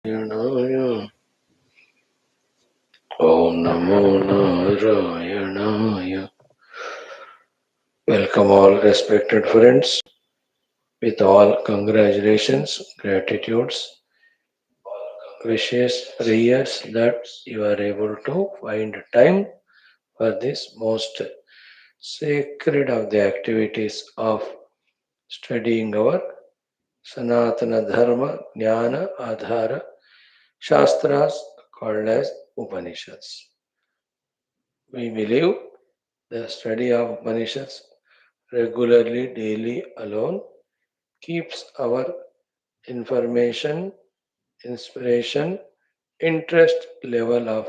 Narayanaaya. Om Namo Narayanaya. Welcome all respected friends. With all congratulations, gratitudes, wishes, prayers that you are able to find time for this most sacred of the activities of studying our Sanatana Dharma Jnana Adhara Shastras called as Upanishads. We believe the study of Upanishads regularly, daily, alone keeps our information, inspiration, interest level of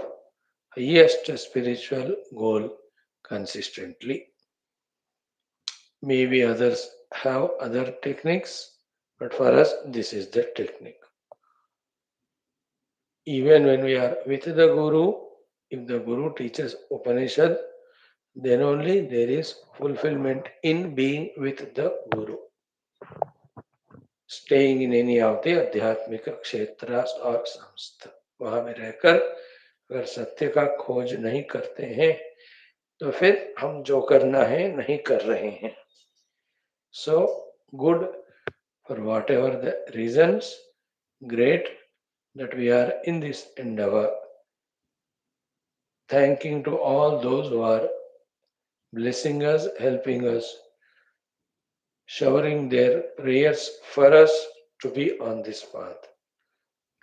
highest spiritual goal consistently. Maybe others have other techniques, but for us, this is the technique. Even when we are with the Guru, if the Guru teaches Upanishad, then only there is fulfillment in being with the Guru. Staying in any of the आध्यात्मिक क्षेत्र और संस्था वहां में रहकर अगर सत्य का खोज नहीं करते हैं तो फिर हम जो करना है नहीं कर रहे हैं. So good for whatever the reasons, great that we are in this endeavor. Thanking to all those who are blessing us, helping us, showering their prayers for us to be on this path.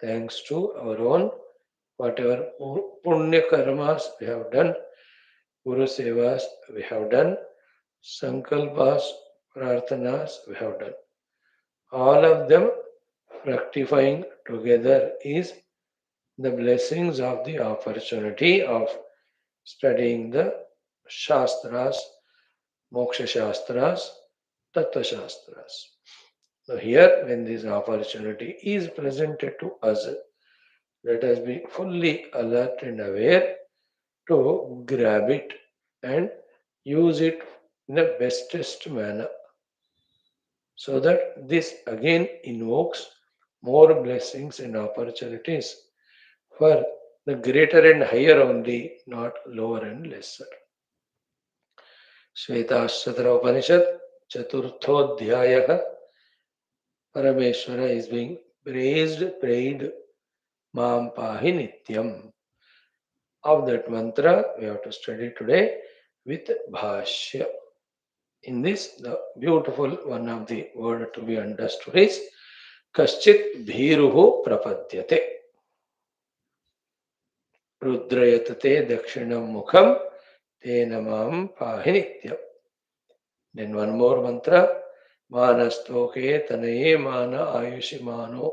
Thanks to our own whatever punya karmas we have done, Guru Sevas we have done, Sankalpas, Prarthanas we have done. All of them fructifying together is the blessings of the opportunity of studying the Shastras, Moksha Shastras, Tattva Shastras. So here, when this opportunity is presented to us, let us be fully alert and aware to grab it and use it in the bestest manner so that this again invokes more blessings and opportunities for the greater and higher only, not lower and lesser. Shwethashwathara Upanishad, Chaturthodhyaya, Parameshwara is being praised, prayed, Mam Pahi Nityam. Of that mantra, we have to study today with Bhashya. In this, the beautiful one of the word to be understood is Kaschit Bhiruhu Prapadyate. Rudrayatate Dakshinam Mukham Tenamam Pahinityam. Then one more mantra Manastoke Tanaye Mana Ayushimano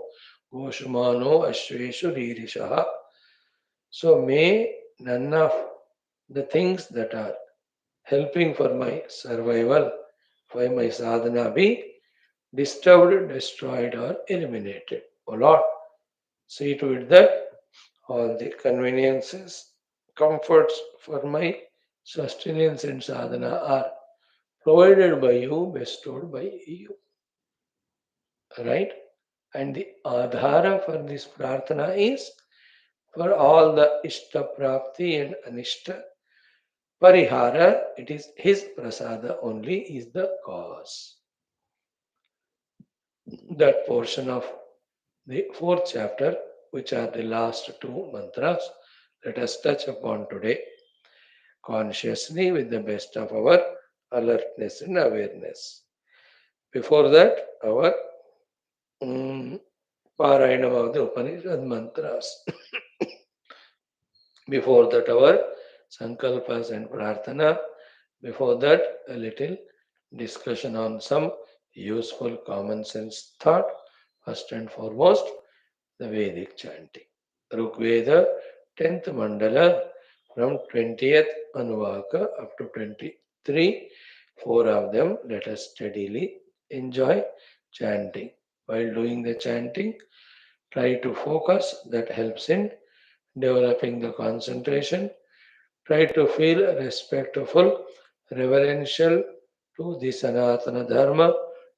Goshumano Ashveshu Ririshaha. So may none of the things that are helping for my survival, for my sadhana be disturbed, destroyed, or eliminated. O Lord, see to it that all the conveniences, comforts for my sustenance and sadhana are provided by you, bestowed by you. Right? And the adhara for this prarthana is for all the ishta prapti and anishta parihara, it is his prasada only is the cause. That portion of the fourth chapter, which are the last two mantras, let us touch upon today consciously with the best of our alertness and awareness. Before that, our Parayanam of the Upanishad mantras. Before that, our Sankalpas and Prarthana. Before that, a little discussion on some useful common sense thought. First and foremost, the Vedic chanting. Rigveda 10th Mandala from 20th Anuvaka up to 23. Four of them, let us steadily enjoy chanting. While doing the chanting, try to focus, that helps in developing the concentration. Try to feel respectful, reverential to the Sanatana Dharma,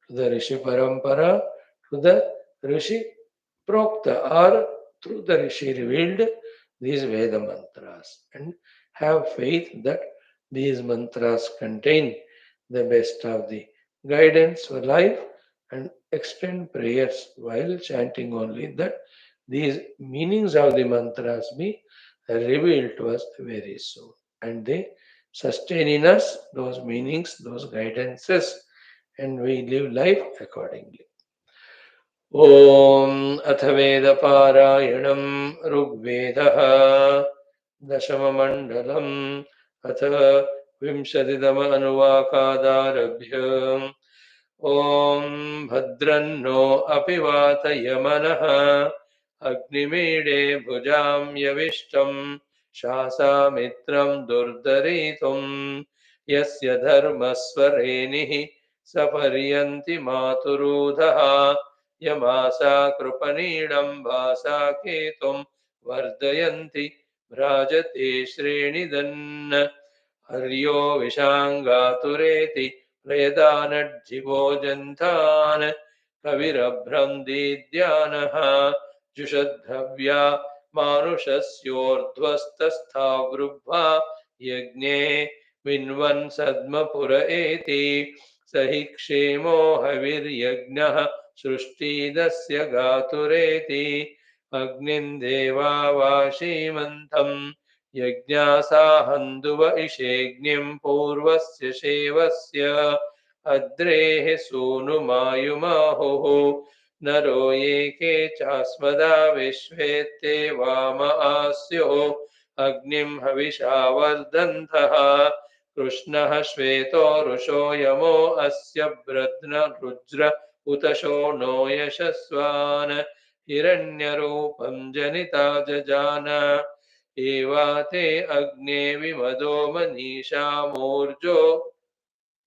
to the Rishi Parampara, to the Rishi Prokta or through the Rishi revealed these Veda mantras, and have faith that these mantras contain the best of the guidance for life, and extend prayers while chanting only that these meanings of the mantras be revealed to us very soon, and they sustain in us those meanings, those guidances, and we live life accordingly. ॐ अथ वेदपारायणं ऋग्वेदः दशममण्डलम् अथ विंशतितम अनुवाकादारभ्य ॐ भद्रन्नो अपि वातयमनः अग्निमीडे भुजां यविष्टं शासामित्रं दुर्धरितुं यस्य धर्मस्वरेणिः सपर्यन्ति मातुरूधः यमासा कृपणीडं भासा केतुं वर्धयन्ति भ्राजते श्रेणिदन् हर्यो विशाङ्गातुरेति प्रयदानज्जिवो जन्तान् कविरभ्रं दीद्यानः जुषद्धव्या मानुषस्योर्ध्वस्तस्थावृद्ध्वा यज्ञे विन्वन् सद्मपुर एति स हि क्षेमो हविर्यज्ञः सृष्टिदस्य गातुरेति अग्निं देवा वाशीमन्तं यज्ञासाहन्दुव इषेऽग्निं पूर्वस्य शेवस्य अद्रेः सूनुमायुमाहुः नरो ये के चास्मदा विश्वेत्ते वाम आस्यो अग्निं हविषा वर्धन्तः कृष्णः श्वेतो रुषो यमो अस्य ब्रध्न रुद्र उत शोणो यशस्वान् हिरण्यरूपं जनिता जजान एवा ते अग्ने विमदो मनीषा मूर्जो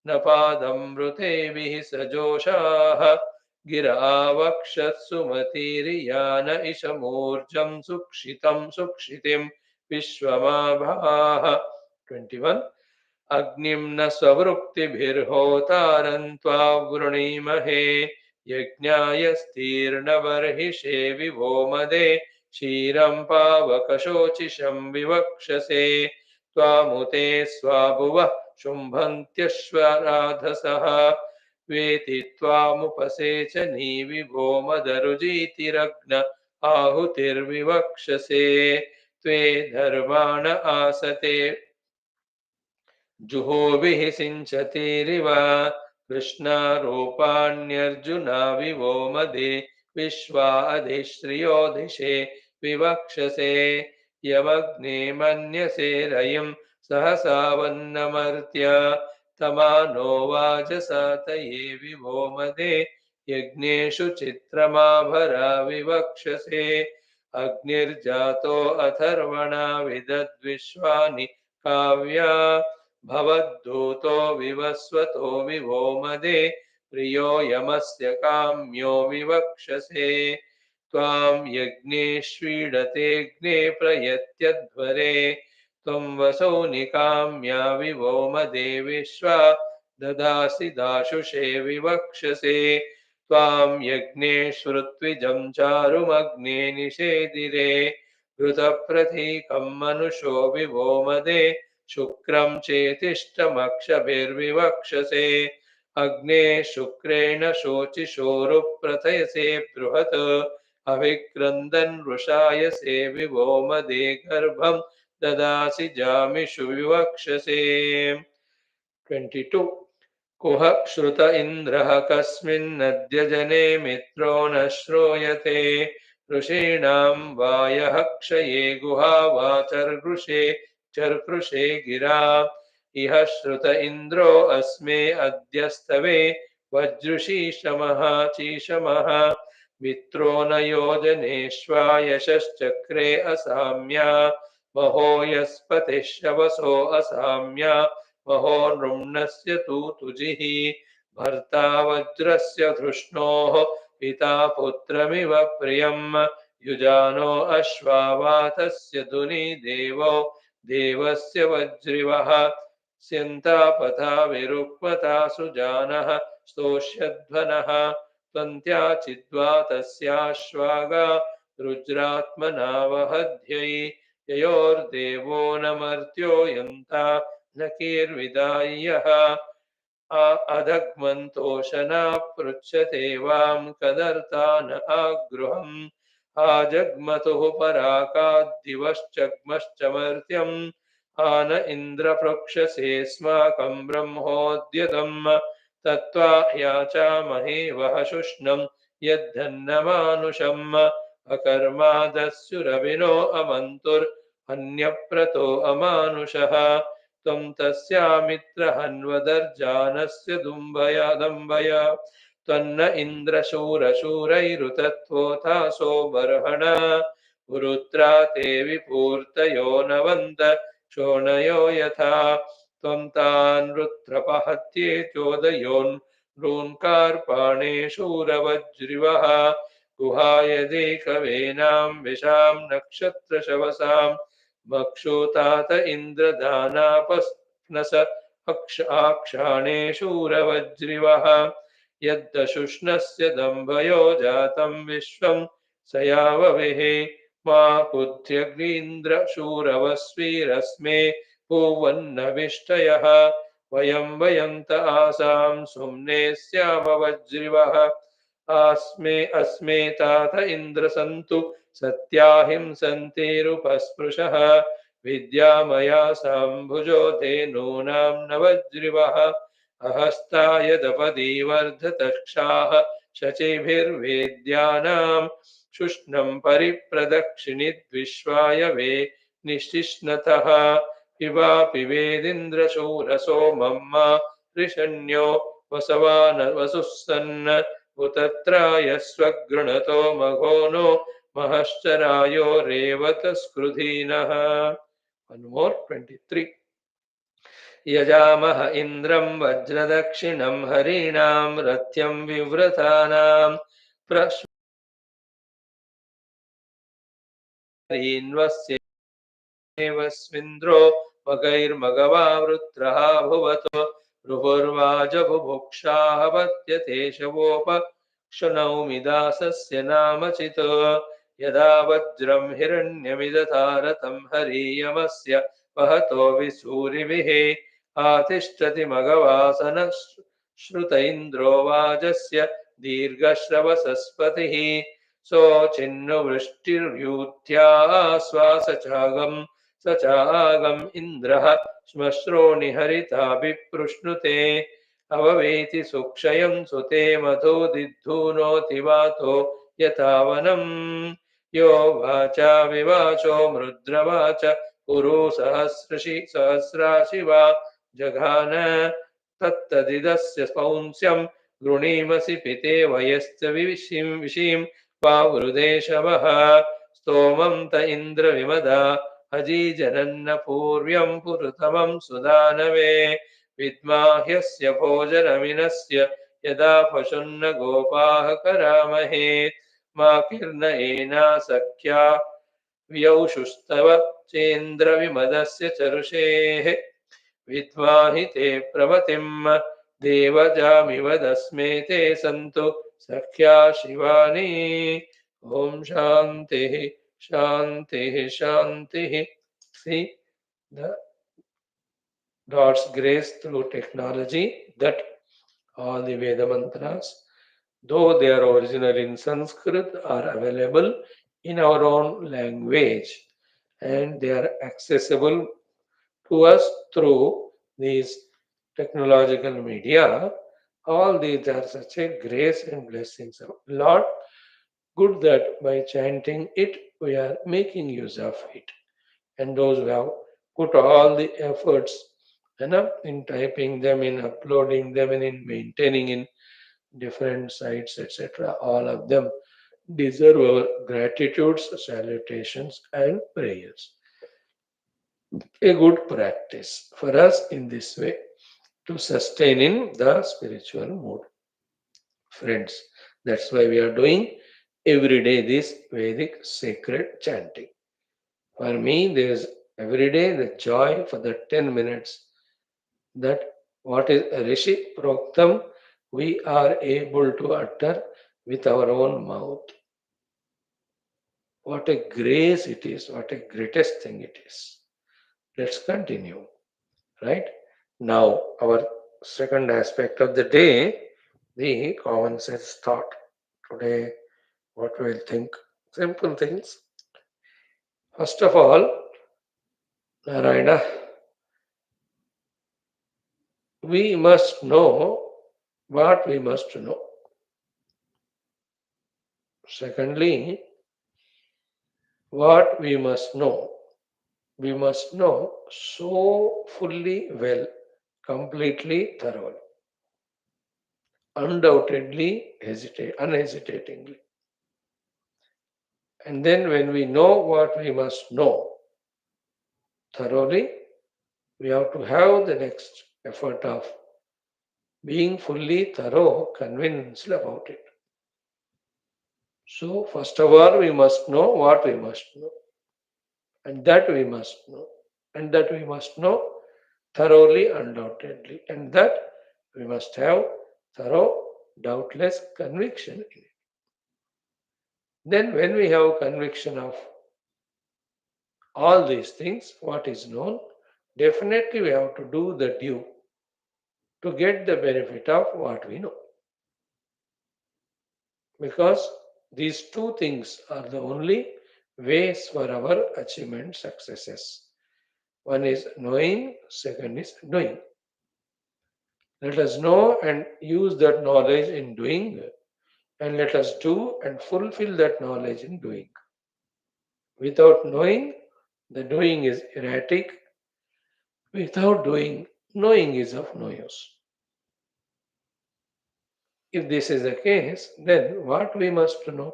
न पादमृतेभिः सजोषाः गिरा वक्षत्सु मतिरियान इशमूर्जं सुक्षितं सुक्षितिं विश्वमाभाः 21 अग्निं न स्ववृक्तिभिर्होतारं त्वा वृणीमहे यज्ञाय स्तीर्न बर्हिषे विभो मदे क्षीरं पावकशोचिषं विवक्षसे त्वामुते स्वाभुवः शुम्भन्त्यश्वराधसः वेति त्वामुपसेचनी विभो मदरुजीतिरग्न आहुतिर्विवक्षसे त्वे धर्माण आसते जुहोभिः सिञ्चतीरिव कृष्णारूपाण्यर्जुना विवो मदे विश्वा अधिश्रियो दिशे विवक्षसे यमग्ने मन्यसे रयिं सहसा वन्नमर्त्य तमानो वाजसा तये विवो मदे यज्ञेषु चित्रमाभरा विवक्षसे अग्निर्जातो अथर्वणा विदद्विश्वानि काव्या भवद्धूतो विवस्वतो विवो मदे प्रियो यमस्य काम्यो विवक्षसे त्वां यज्ञेष्वीडतेऽग्ने प्रयत्यध्वरे त्वं वसौ निकाम्या विवो मदे विश्वा ददासि दाशुषे विवक्षसे त्वां यज्ञेश्वृत्विजं चारुमग्ने निषेदिरे घृतप्रतीकं मनुषो विवो मदे शुक्रं चेतिष्टमक्षभिर्विवक्षसे अग्ने शुक्रेण शोचिषोरुप्रथयसे बृहत् अभिक्रन्दन् वृषायसे विवो मदे गर्भं ददासि जामिषु विवक्षसे 22 कुह श्रुत इन्द्रः कस्मिन्नद्य मित्रो न श्रूयते ऋषीणां वायः क्षये गुहा चर्कृषे गिरा इह श्रुत इन्द्रो अस्मे अद्यस्तवे वज्रुषीषमः चीषमः मित्रो न योजनेष्वा यशश्चक्रे असाम्या महो यस्पतिः शवसो असाम्या महो नृम्णस्य तु तुजिः भर्ता वज्रस्य धृष्णोः पिता पुत्रमिव प्रियम् युजानो अश्वावातस्य धुनी देवो देवस्य वज्रिवः स्यन्तापथा विरुक्मता सुजानः स्तोष्यध्वनः त्वन्त्या चिद्वा तस्याश्वागा रुद्रात्मनावहध्यै ययोर्देवो न मर्त्यो यन्ता न कीर्विदाय्यः अधग्मन्तोषणा पृच्छते वां कदर्ता न आगृहम् आजग्मतुः पराकाद्दिवश्चग्मश्च मर्त्यम् आन इन्द्र पृक्षसेऽस्माकं ब्रह्मोद्यतम् तत्त्वा ह्याचामहे वः शुष्णम् यद्धन्नमानुषम् अकर्मादस्युरविनो अमन्तुर्हन्यप्रतो अमानुषः त्वं तस्यामित्रहन्वदर्जानस्य दम्भय त्वन्न इन्द्रशूरशूरैरुतत्वोतासो बर्हणा पुरुत्रा ते विपूर्तयो नवन्त शोणयो यथा त्वं तान् रुत्रपहत्ये चोदयोन् ॄन्कार्पाणे शूरवज्रिवः गुहायदेकवेनां विशां नक्षत्रशवसाम् मक्षूतात इन्द्रदानापस्नस आक्षाणे शूरवज्रिवः यद्दशुष्णस्य दम्भयो जातं विश्वं स यावविः मा कुध्यग्नीन्द्रशूरवस्वीरस्मे भुवन्नविष्टयः वयं त आसां सुम्ने स्याम वज्रिवः अस्मे तात इन्द्रसन्तु सत्याहिंसन्तेरुपस्पृशः विद्यामया साम्भुजो धेनूनां न वज्रिवः अहस्तायदपदी वर्धतक्षाः शचीभिर्वेद्यानां शुष्णं परिप्रदक्षिणिद्विश्वाय वे निशिष्णतः पिबापि वेदिन्द्रशूरसोमं मा ऋषण्यो वसवान वसुस्सन्न उतत्रायस्वगृणतो मघोनो महश्चरायो रेवत स्कृधीनः. One more, 23. यजामह इन्द्रं वज्रदक्षिणं हरीणां रथ्यं विव्रतानां प्रश्वरीन्वस्येवस्मिन्द्रो मगैर्मगवावृत्रः भुवतो रुहुर्वाजबुभुक्षाः पत्यते शवोपक्षुनौमिदासस्य नामचितो यदा वज्रं हिरण्यमिदधारतं हरीयमस्य वहतो विसूरिभिः आतिष्ठति मघवासन श्रुत इन्द्रो वाजस्य दीर्घश्रवसस्पतिः सोचिन्नुवृष्टिर्यूथ्या श्वासचागं स चागम् इन्द्रः श्मश्रोणिहरिताभिप्रुष्णुते अववेति सुक्षयं सुते मधो दिद्धूनोति वातो यथावनम् यो वाचा विवाचो मृद्रवाच पुरो सहस्राशिवा जघान तत्तदिदस्य पौंस्यं गृणीमसि पिते वयश्च विशीं वावृदेशवः स्तोमं त इन्द्रविमदा अजीजनन्न पूर्व्यं पुरुतमं सुदानवे विद्माह्यस्य भोजनमिनस्य यदा पशुन्न गोपाः करामहे मा किर्ण एना सख्या व्यौषुस्तव चेन्द्रविमदस्य चरुषेः विद्माहि ते प्रमतिं देवजामिव दस्मे ते सन्तु सख्या Shivani. Om Shanti Shanti Shanti. See the God's grace through technology that all the Veda mantras, though they are original in Sanskrit, are available in our own language and they are accessible to us through these technological media. All these are such a grace and blessings of Lord. Good that by chanting it, we are making use of it. And those who have put all the efforts in typing them, in uploading them, and in maintaining in different sites, etc., all of them deserve our gratitudes, salutations, and prayers. A good practice for us in this way to sustain in the spiritual mood. Friends, that's why we are doing every day this Vedic sacred chanting. For me, there is every day the joy for the 10 minutes that what is Rishi Proktam we are able to utter with our own mouth. What a grace it is, what a greatest thing it is. Let's continue, right? Now, our second aspect of the day, the common sense thought. Today, what we'll think? Simple things. First of all, Narayana, we must know what we must know. Secondly, what we must know so fully well, completely, thoroughly, undoubtedly, unhesitatingly. And then when we know what we must know thoroughly, we have to have the next effort of being fully thorough, convinced about it. So, first of all, we must know what we must know, and that we must know, and that we must know thoroughly, undoubtedly, and that we must have thorough, doubtless conviction in it. Then, when we have conviction of all these things, what is known, definitely we have to do the due to get the benefit of what we know. Because these two things are the only ways for our achievement successes. One is knowing, second is doing. Let us know and use that knowledge in doing, and let us do and fulfill that knowledge in doing. Without knowing, the doing is erratic. Without doing, knowing is of no use. If this is the case, then what we must know?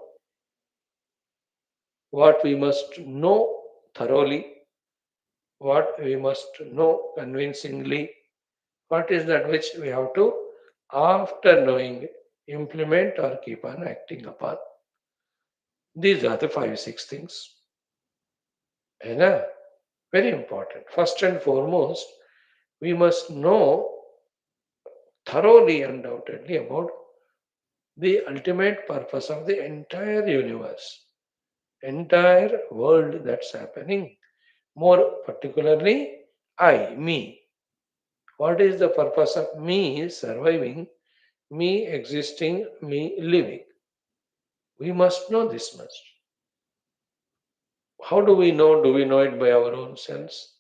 What we must know thoroughly, what we must know convincingly, what is that which we have to, after knowing, implement or keep on acting upon. These are the five, six things. And very important. First and foremost, we must know thoroughly, undoubtedly, about the ultimate purpose of the entire universe, entire world that's happening. More particularly, me. What is the purpose of me surviving, me existing, me living? We must know this much. How do we know? Do we know it by our own selves?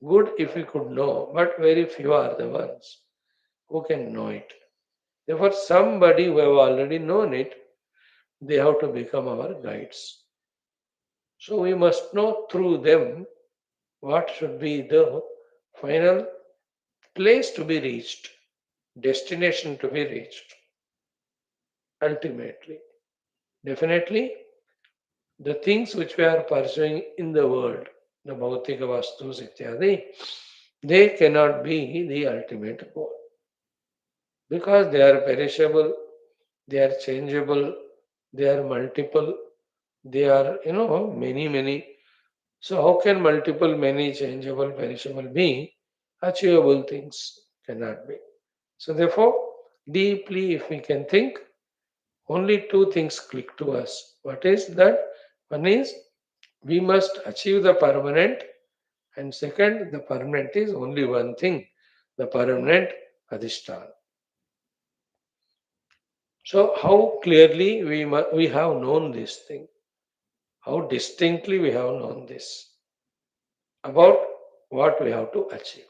Good if we could know, but very few are the ones who can know it. Therefore, somebody who have already known it, they have to become our guides. So we must know through them what should be the final place to be reached, destination to be reached. Ultimately, definitely, the things which we are pursuing in the world, the bhautika vastus ityadi, they cannot be the ultimate goal because they are perishable, they are changeable, they are multiple, they are, many, many. So, how can multiple, many, changeable, perishable be achievable things? Cannot be. So, therefore, deeply, if we can think, only two things click to us. What is that? One is we must achieve the permanent, and second, the permanent is only one thing, the permanent adhishtan. So, how clearly we have known this thing, how distinctly we have known this about what we have to achieve.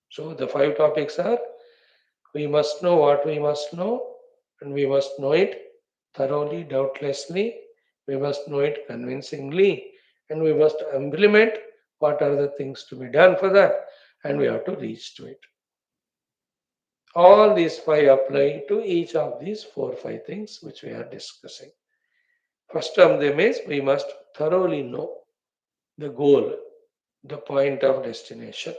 So, the five topics are we must know what we must know, and we must know it thoroughly, doubtlessly, we must know it convincingly, and we must implement what are the things to be done for that, and we have to reach to it. All these five apply to each of these four, five things which we are discussing. First of them is we must thoroughly know the goal, the point of destination.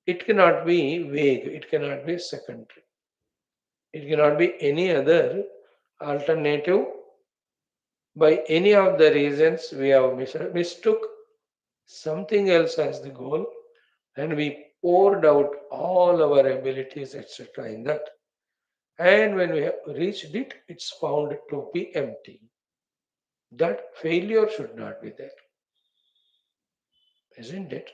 It cannot be vague, it cannot be secondary, it cannot be any other alternative. By any of the reasons we have mistook something else as the goal and we poured out all our abilities, etc., in that. And when we have reached it, it's found to be empty. that failure should not be there, isn't it?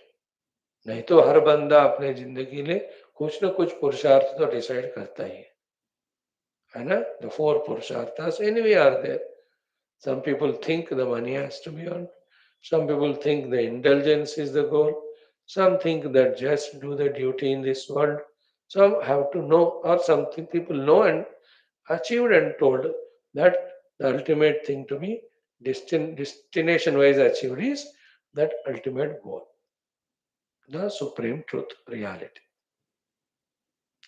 नहीं तो हर बंदा अपने जिंदगी में कुछ न कुछ पुरुषार्थ तो डिसाइड करता ही है ना? The four purusharthas anyway are there. Some people think the money has to be earned. Some people think the indulgence is the goal. Some think that just do the duty in this world. Some have to know, or something people know and achieved and told that the ultimate thing to be destination wise achieved is that ultimate goal, the supreme truth, reality.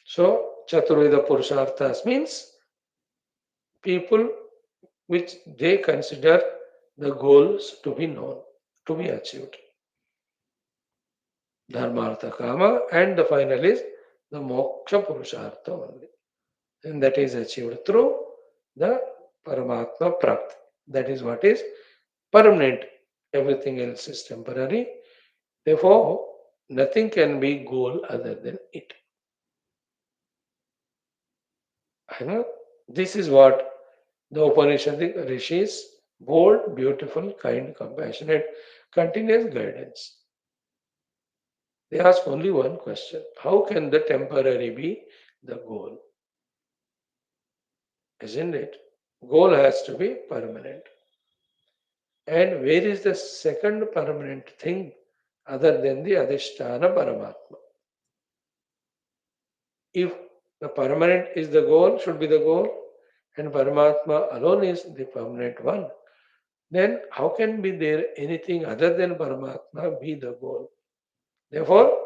So, Chaturveda Purusharthas means people which they consider the goals to be known, to be achieved. Dharmartha Kama, and the final is the Moksha Purushartha only. And that is achieved through the Paramatma Prakti. That is what is permanent. Everything else is temporary. Therefore, nothing can be goal other than it. And this is what the Upanishadic rishis, bold, beautiful, kind, compassionate, continuous guidance. They ask only one question: how can the temporary be the goal? Isn't it? Goal has to be permanent. And where is the second permanent thing other than the Adhisthana Paramatma? If the permanent is the goal, should be the goal, and Paramatma alone is the permanent one, then how can be there anything other than Paramatma be the goal? Therefore,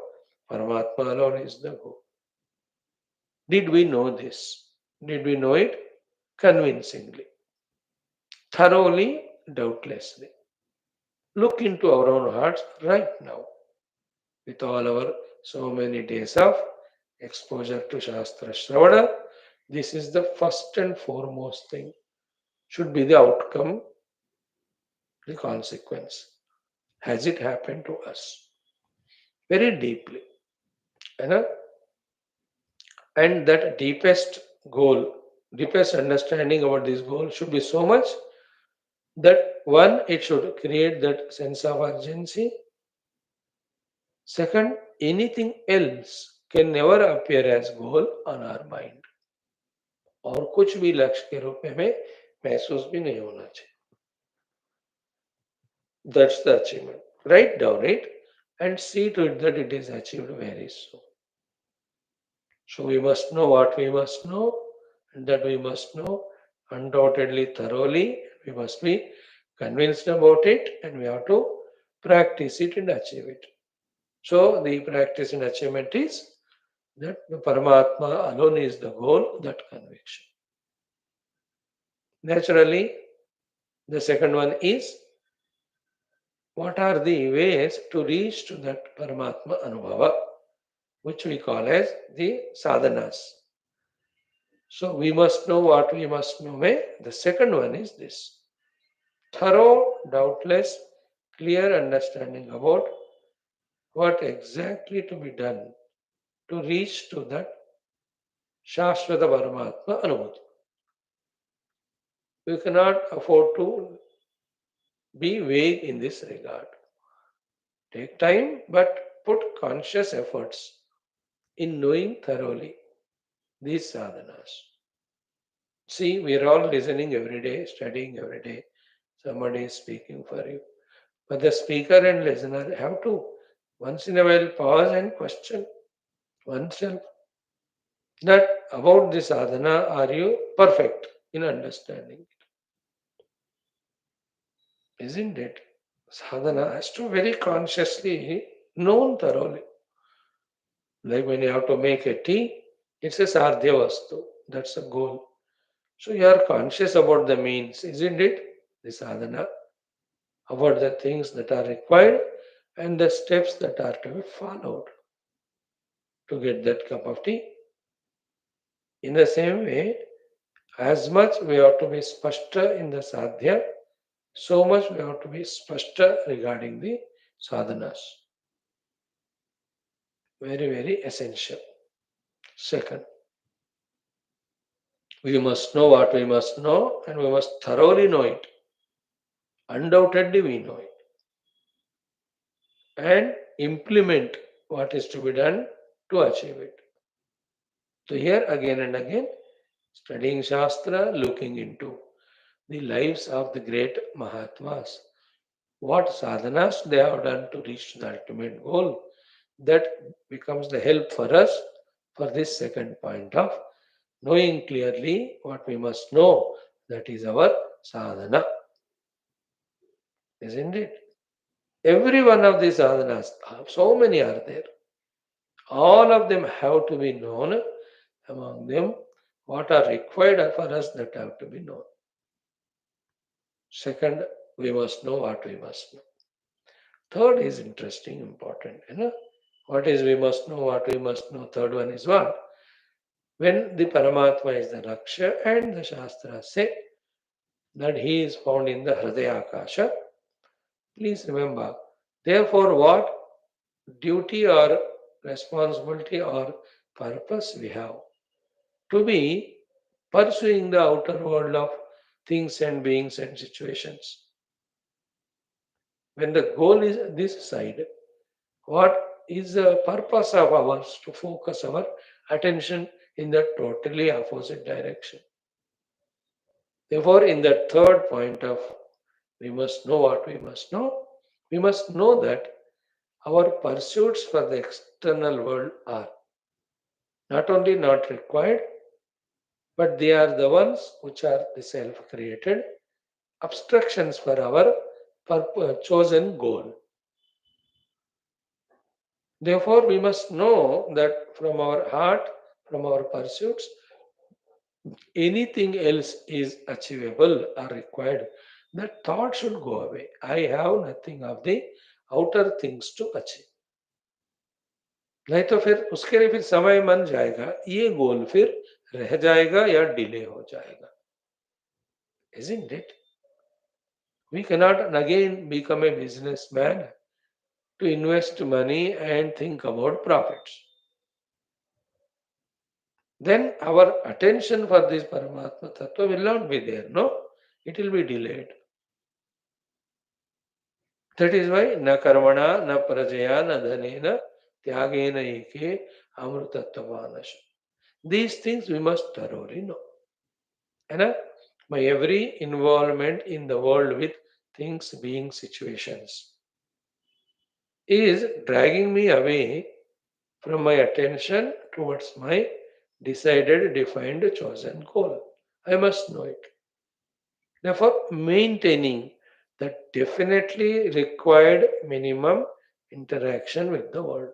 Paramatma alone is the goal. Did we know this? Did we know it convincingly, thoroughly, doubtlessly? Look into our own hearts right now with all our so many days of exposure to Shastra Shravana. This is the first and foremost thing, should be the outcome, the consequence. Has it happened to us? Very deeply. You know? And that deepest goal, deepest understanding about this goal should be so much that one, it should create that sense of urgency. Second, anything else can never appear as goal on our mind. और कुछ भी लक्ष्य के रूप में हमें महसूस भी नहीं होना चाहिए. That's the achievement. Write down it and see to it that it is achieved very soon. So we must know what we must know, and that we must know undoubtedly thoroughly. We must be convinced about it, and we have to practice it and achieve it. So the practice and achievement is that the Paramatma alone is the goal, that conviction. Naturally, the second one is what are the ways to reach to that Paramatma Anubhava, which we call as the sadhanas. So we must know what we must know. The second one is this: thorough, doubtless, clear understanding about what exactly to be done to reach to that Shashvata Paramatma Anubhuti. We cannot afford to be vague in this regard. Take time, but put conscious efforts in knowing thoroughly these sadhanas. See, we are all listening every day, studying every day. Somebody is speaking for you. But the speaker and listener have to once in a while pause and question oneself that about this sadhana, are you perfect in understanding it? Isn't it? Sadhana has to very consciously known thoroughly. Like when you have to make a tea, it's a sardhya vastu. That's a goal. So you are conscious about the means, isn't it? The sadhana, about the things that are required and the steps that are to be followed to get that cup of tea. In the same way, as much we have to be spashta in the sadhya, so much we have to be spashta regarding the sadhanas. Very, very essential. Second, we must know what we must know and we must thoroughly know it. Undoubtedly, we know it. And implement what is to be done to achieve it. So, here again and again, studying Shastra, looking into the lives of the great Mahatmas, what sadhanas they have done to reach the ultimate goal, that becomes the help for us for this second point of knowing clearly what we must know, that is our sadhana, isn't it? Every one of these sadhanas, so many are there, all of them have to be known. Among them, what are required for us that have to be known. Second, we must know what we must know. Third is interesting, important. What is we must know, what we must know. Third one is what? When the Paramatma is the Raksha and the Shastras say that he is found in the Hridaya Akasha, please remember, therefore, what duty or responsibility or purpose we have to be pursuing the outer world of things and beings and situations. When the goal is this side, what is the purpose of ours to focus our attention in the totally opposite direction? Therefore, in the third point of we must know what we must know that our pursuits for the external world are not only not required, but they are the ones which are the self created obstructions for our chosen goal. Therefore, we must know that from our heart, from our pursuits, anything else is achievable or required. That thought should go away. I have nothing of the outer things to achieve. नहीं तो फिर उसके लिए फिर समय मन जाएगा, ये गोल फिर रह जाएगा या डिले हो जाएगा. Isn't it? We cannot again become a businessman to invest money and think about profits. Then our attention for this Paramatma Tattva will not be there. No, it will be delayed. That is why na karmana, na prajaya, na dhanena, tyagena eke amrutattvanas. These things we must thoroughly know. And my every involvement in the world with things, being, situations is dragging me away from my attention towards my decided, defined, chosen goal. I must know it. Therefore, maintaining the definitely required minimum interaction with the world.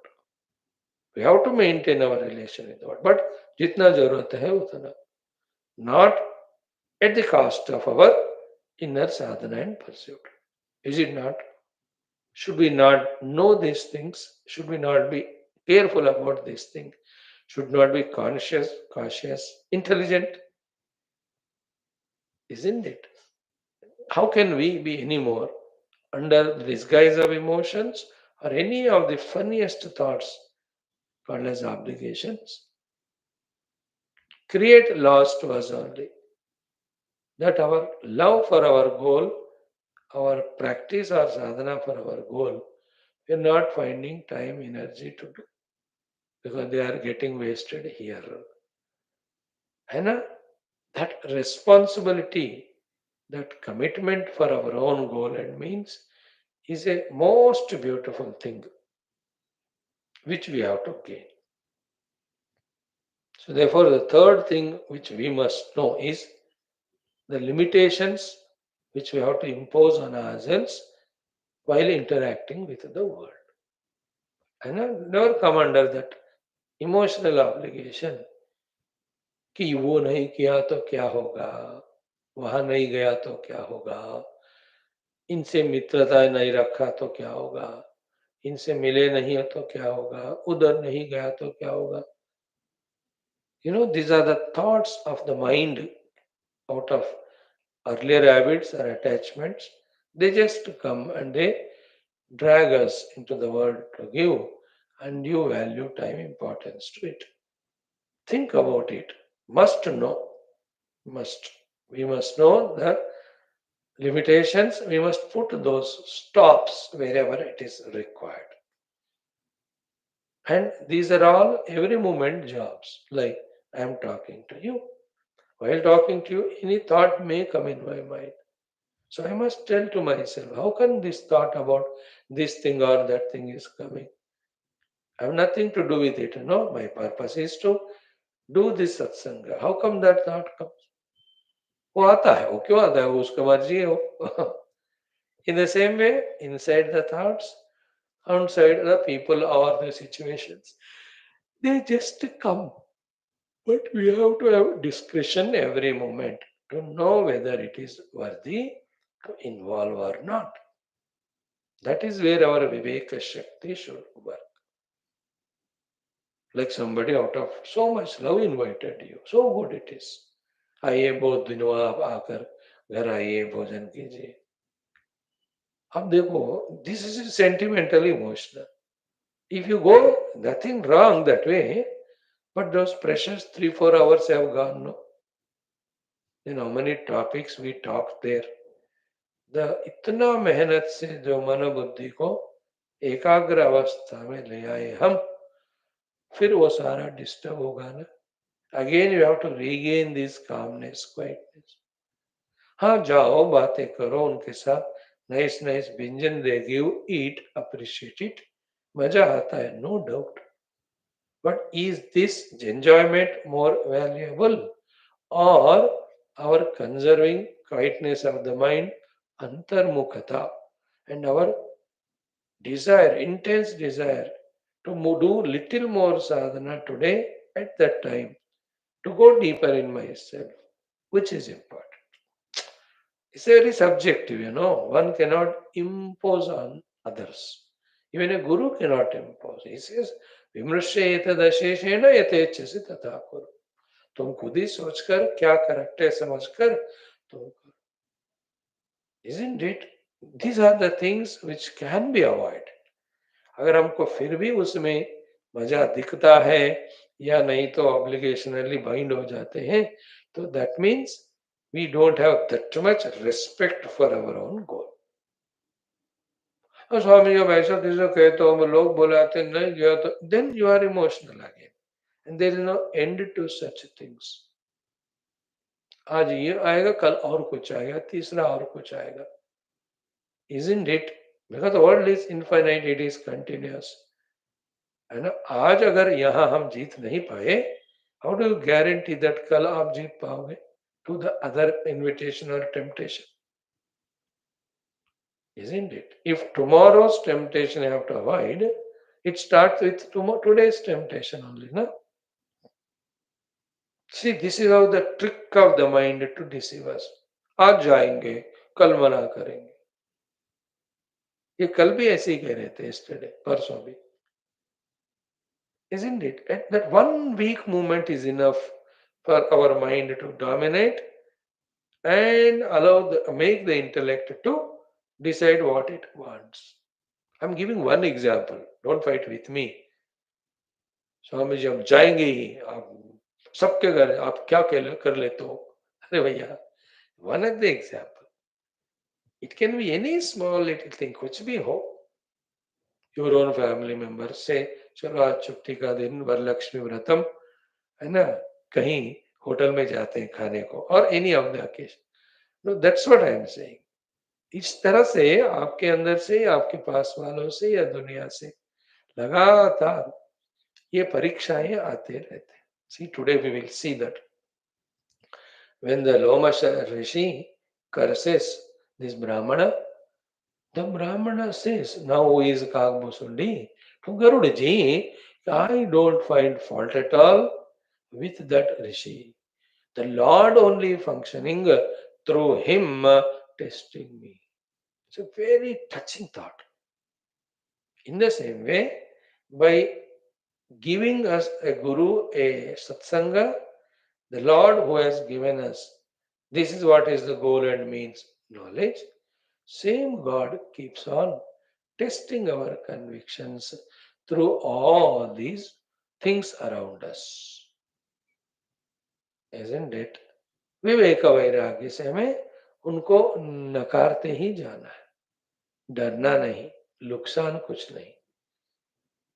We have to maintain our relation with the world. But jitna jarurat hai utna. Not at the cost of our inner sadhana and pursuit. Is it not? Should we not know these things? Should we not be careful about these things? Should not be conscious, cautious, intelligent? Isn't it? How can we be any more under the disguise of emotions or any of the funniest thoughts called as obligations? Create laws to us only that our love for our goal, our practice or sadhana for our goal, we are not finding time, energy to do because they are getting wasted here. And that responsibility, that commitment for our own goal and means is a most beautiful thing which we have to gain. So, therefore, the third thing which we must know is the limitations which we have to impose on ourselves while interacting with the world. And I never come under that emotional obligation कि वो नहीं किया तो क्या होगा, वहां नहीं गया तो क्या होगा, इनसे मित्रता नहीं रखा तो क्या होगा, इनसे मिले नहीं तो क्या होगा, उधर नहीं गया तो क्या होगा. These are the thoughts of the mind out of earlier habits or attachments. They just come and they drag us into the world to give undue value, time, importance to it. Think about it. Must know. Must. We must know that limitations, we must put those stops wherever it is required. And these are all every moment jobs. Like I am talking to you. While talking to you, any thought may come in my mind. So I must tell to myself, how can this thought about this thing or that thing is coming? I have nothing to do with it. No, my purpose is to do this satsanga. How come that thought comes? वो आता है वो क्यों आता है वो उसका मर्जी है वो In the same way, inside the thoughts, outside the people or the situations, they just come. But we have to have discretion every moment to know whether it is worthy to involve or not. That is where our Viveka Shakti should work. Like somebody out of so much love invited you. So good it is. आइए बहुत दिनों आप आकर घर आइए भोजन कीजिए. अब देखो, this is sentimental emotional. If you go, nothing wrong that way, but those precious 3-4 hours have gone. No? You know, many topics we talked there. The इतना मेहनत से जो मन बुद्धि को एकाग्र अवस्था में ले आए हम, फिर वो सारा डिस्टर्ब होगा ना. Again you have to regain this calmness quietness. हाँ, जाओ बातें करो उनके साथ, नाइस नाइस व्यंजन दे गिव, ईट, अप्रिशिएट इट, मजा आता है, no doubt. But is this enjoyment more valuable or our conserving quietness of the mind, antarmukhata, and our desire, intense desire to do little more sadhana today at that time, to go deeper in myself, which is important. It's very subjective, you know. One cannot impose on others. Even a guru cannot impose. He says, विमृश्य दशेषेण यथेच्छसि तथा कुरु. तुम खुद ही सोचकर क्या correct है समझकर तुम करो. Isn't it? These are the things which can be avoided. अगर हमको फिर भी उसमें मजा दिखता है या नहीं तो ऑब्लिगेशनली बाइंड हो जाते हैं, तो that means we don't have that much respect for our own goal. और स्वामी जब ऐसा किसी कहे तो हम लोग बुलाते नहीं गया तो then you are emotional again and there is no end to such things. आज ये आएगा, कल और कुछ आएगा, तीसरा और कुछ आएगा. Isn't it? Because the world is infinite, it is continuous. है ना. आज अगर यहाँ हम जीत नहीं पाए, how do you guarantee that कल आप जीत पाओगे to the other invitation or temptation? Isn't it? If tomorrow's temptation you have to avoid, it starts with today's temptation only, no? See, this is how the trick of the mind to deceive us. आज जाएंगे, कल मना करेंगे. ये कल भी ऐसे ही कह रहे थे, yesterday, परसों भी. Isn't it? And that one weak movement is enough for our mind to dominate and make the intellect to decide what it wants. I'm giving one example. Don't fight with me. Swami ji हम जाएंगे ही, आप सबके घर आप क्या कर लेते हो. अरे भैया, one of the example. It can be any small little thing, कुछ भी हो. Your own family member say, चलो आज छुट्टी का दिन, वरलक्ष्मी व्रतम, है ना, कहीं होटल में जाते हैं खाने को, और any of the occasion. No, that's what I am saying. इस तरह से आपके अंदर से, आपके पास वालों से या दुनिया से लगातार ये परीक्षाएं आते रहते हैं. See, today we will see that when the Lomasha Rishi curses this Brahmana, the Brahmana says, now who is Kagmusundi? To Garudaji, I don't find fault at all with that Rishi. The Lord only functioning through him testing me. It's a very touching thought. In the same way, by giving us a guru, a satsanga, the Lord who has given us, this is what is the goal and means knowledge, same God keeps on testing our convictions through all these things around us. Isn't it? विवेक वैराग्य से हमें उनको नकारते ही जाना है, डरना नहीं, नुकसान कुछ नहीं.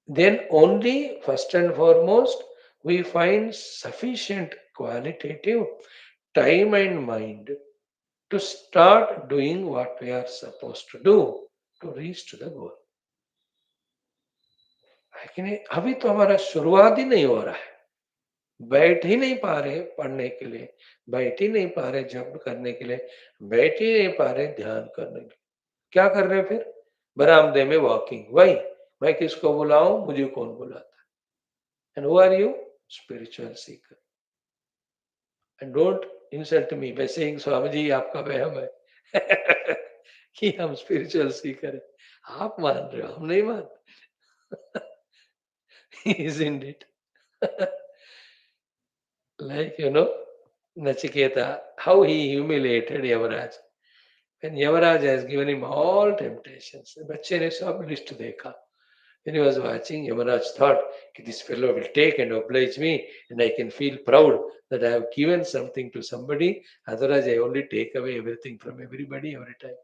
Then only, first and foremost, we find sufficient qualitative time and mind to start doing what we are supposed to do to reach to the goal. है कि नहीं? अभी तो हमारा शुरुआत ही नहीं हो रहा है. बैठ ही नहीं पा रहे पढ़ने के लिए, बैठ ही नहीं पा रहे जप करने के लिए, बैठ ही नहीं पा रहे ध्यान करने के लिए. क्या कर रहे फिर? बरामदे में वॉकिंग. वही, मैं किसको बुलाऊं, मुझे कौन बुलाता है? And who are you? Spiritual seeker. And don't insult me by saying Swami ji आपका वहम है कि हम स्पिरिचुअल सीकर है. आप मान रहे हो, हम नहीं मानते. Isn't it? Like, Nachiketa, how he humiliated Yamaraj. When Yamaraj has given him all temptations, बच्चे ने सब लिस्ट देखा. When he was watching, Yamaraj thought, this fellow will take and oblige me, and I can feel proud that I have given something to somebody. Otherwise, I only take away everything from everybody every time.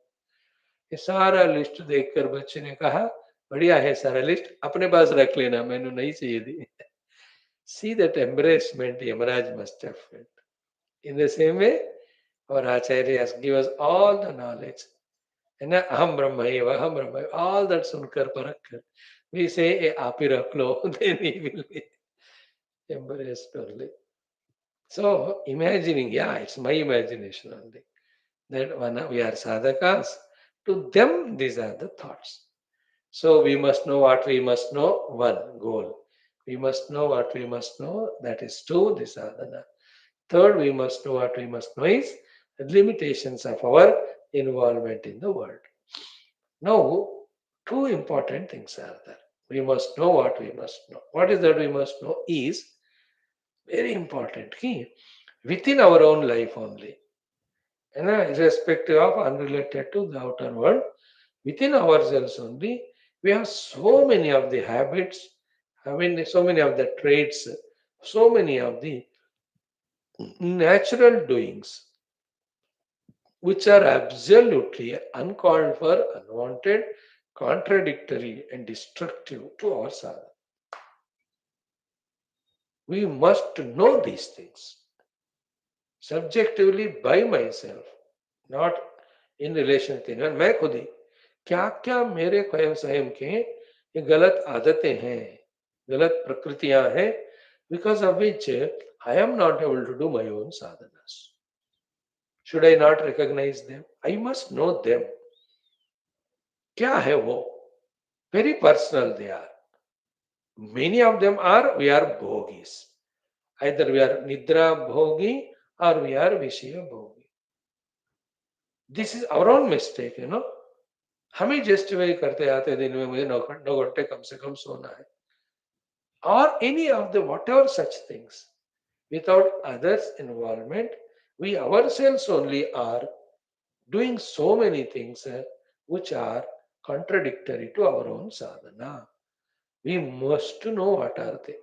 ये सारा list देखकर बच्चे ने कहा, बढ़िया है सारा list, अपने पास रख लेना, मैंने नहीं चाहिए थी. See that embarrassment Yamaraj must have felt. In the same way, our Acharya has given us all the knowledge. And aham brahmaiva, aham brahmaiva, all that sunkar parakkar. We say, aap hi rakh lo, then he will be embarrassed only. So, imagining, it's my imagination only. That when we are sadhakas, to them these are the thoughts. So, we must know what we must know, one, goal. We must know what we must know, that is two, the sadhana. Third, we must know what we must know is the limitations of our involvement in the world. Now, two important things are there. We must know what we must know. What is that we must know is very important. Key within our own life only. And irrespective of unrelated to the outer world, within ourselves only, we have so many of the habits, so many of the traits, so many of the natural doings which are absolutely uncalled for, unwanted, contradictory, and destructive to our sadhana. We must know these things subjectively by myself, not in relation to anyone. मैं खुद ही क्या क्या मेरे स्वयं के ये गलत आदतें हैं, गलत प्रकृतियां हैं, because of which I am not able to do my own sadhanas. Should I not recognize them? I must know them. क्या है वो? Very personal they are. Many of them are, we are bhogis. Either we are nidra bhogi or we are vishya bhogi. This is our own mistake, हम ही justify करते आते दिन में मुझे 9 घंटे कम से कम सोना है. Or any of the whatever such things. Without others' involvement, we ourselves only are doing so many things which are contradictory to our own sadhana. We must know what are they.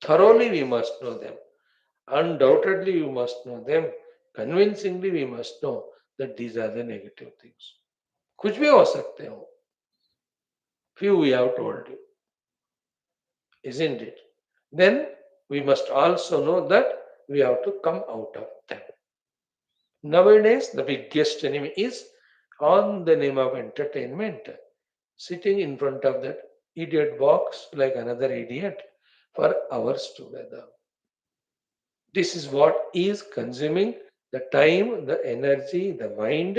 Thoroughly we must know them. Undoubtedly we must know them. Convincingly we must know that these are the negative things. कुछ भी हो सकते हो. Few we have told you. Isn't it? Then we must also know that we have to come out of them. Nowadays the biggest enemy is on the name of entertainment, sitting in front of that idiot box like another idiot for hours together. This is what is consuming the time, the energy, the mind,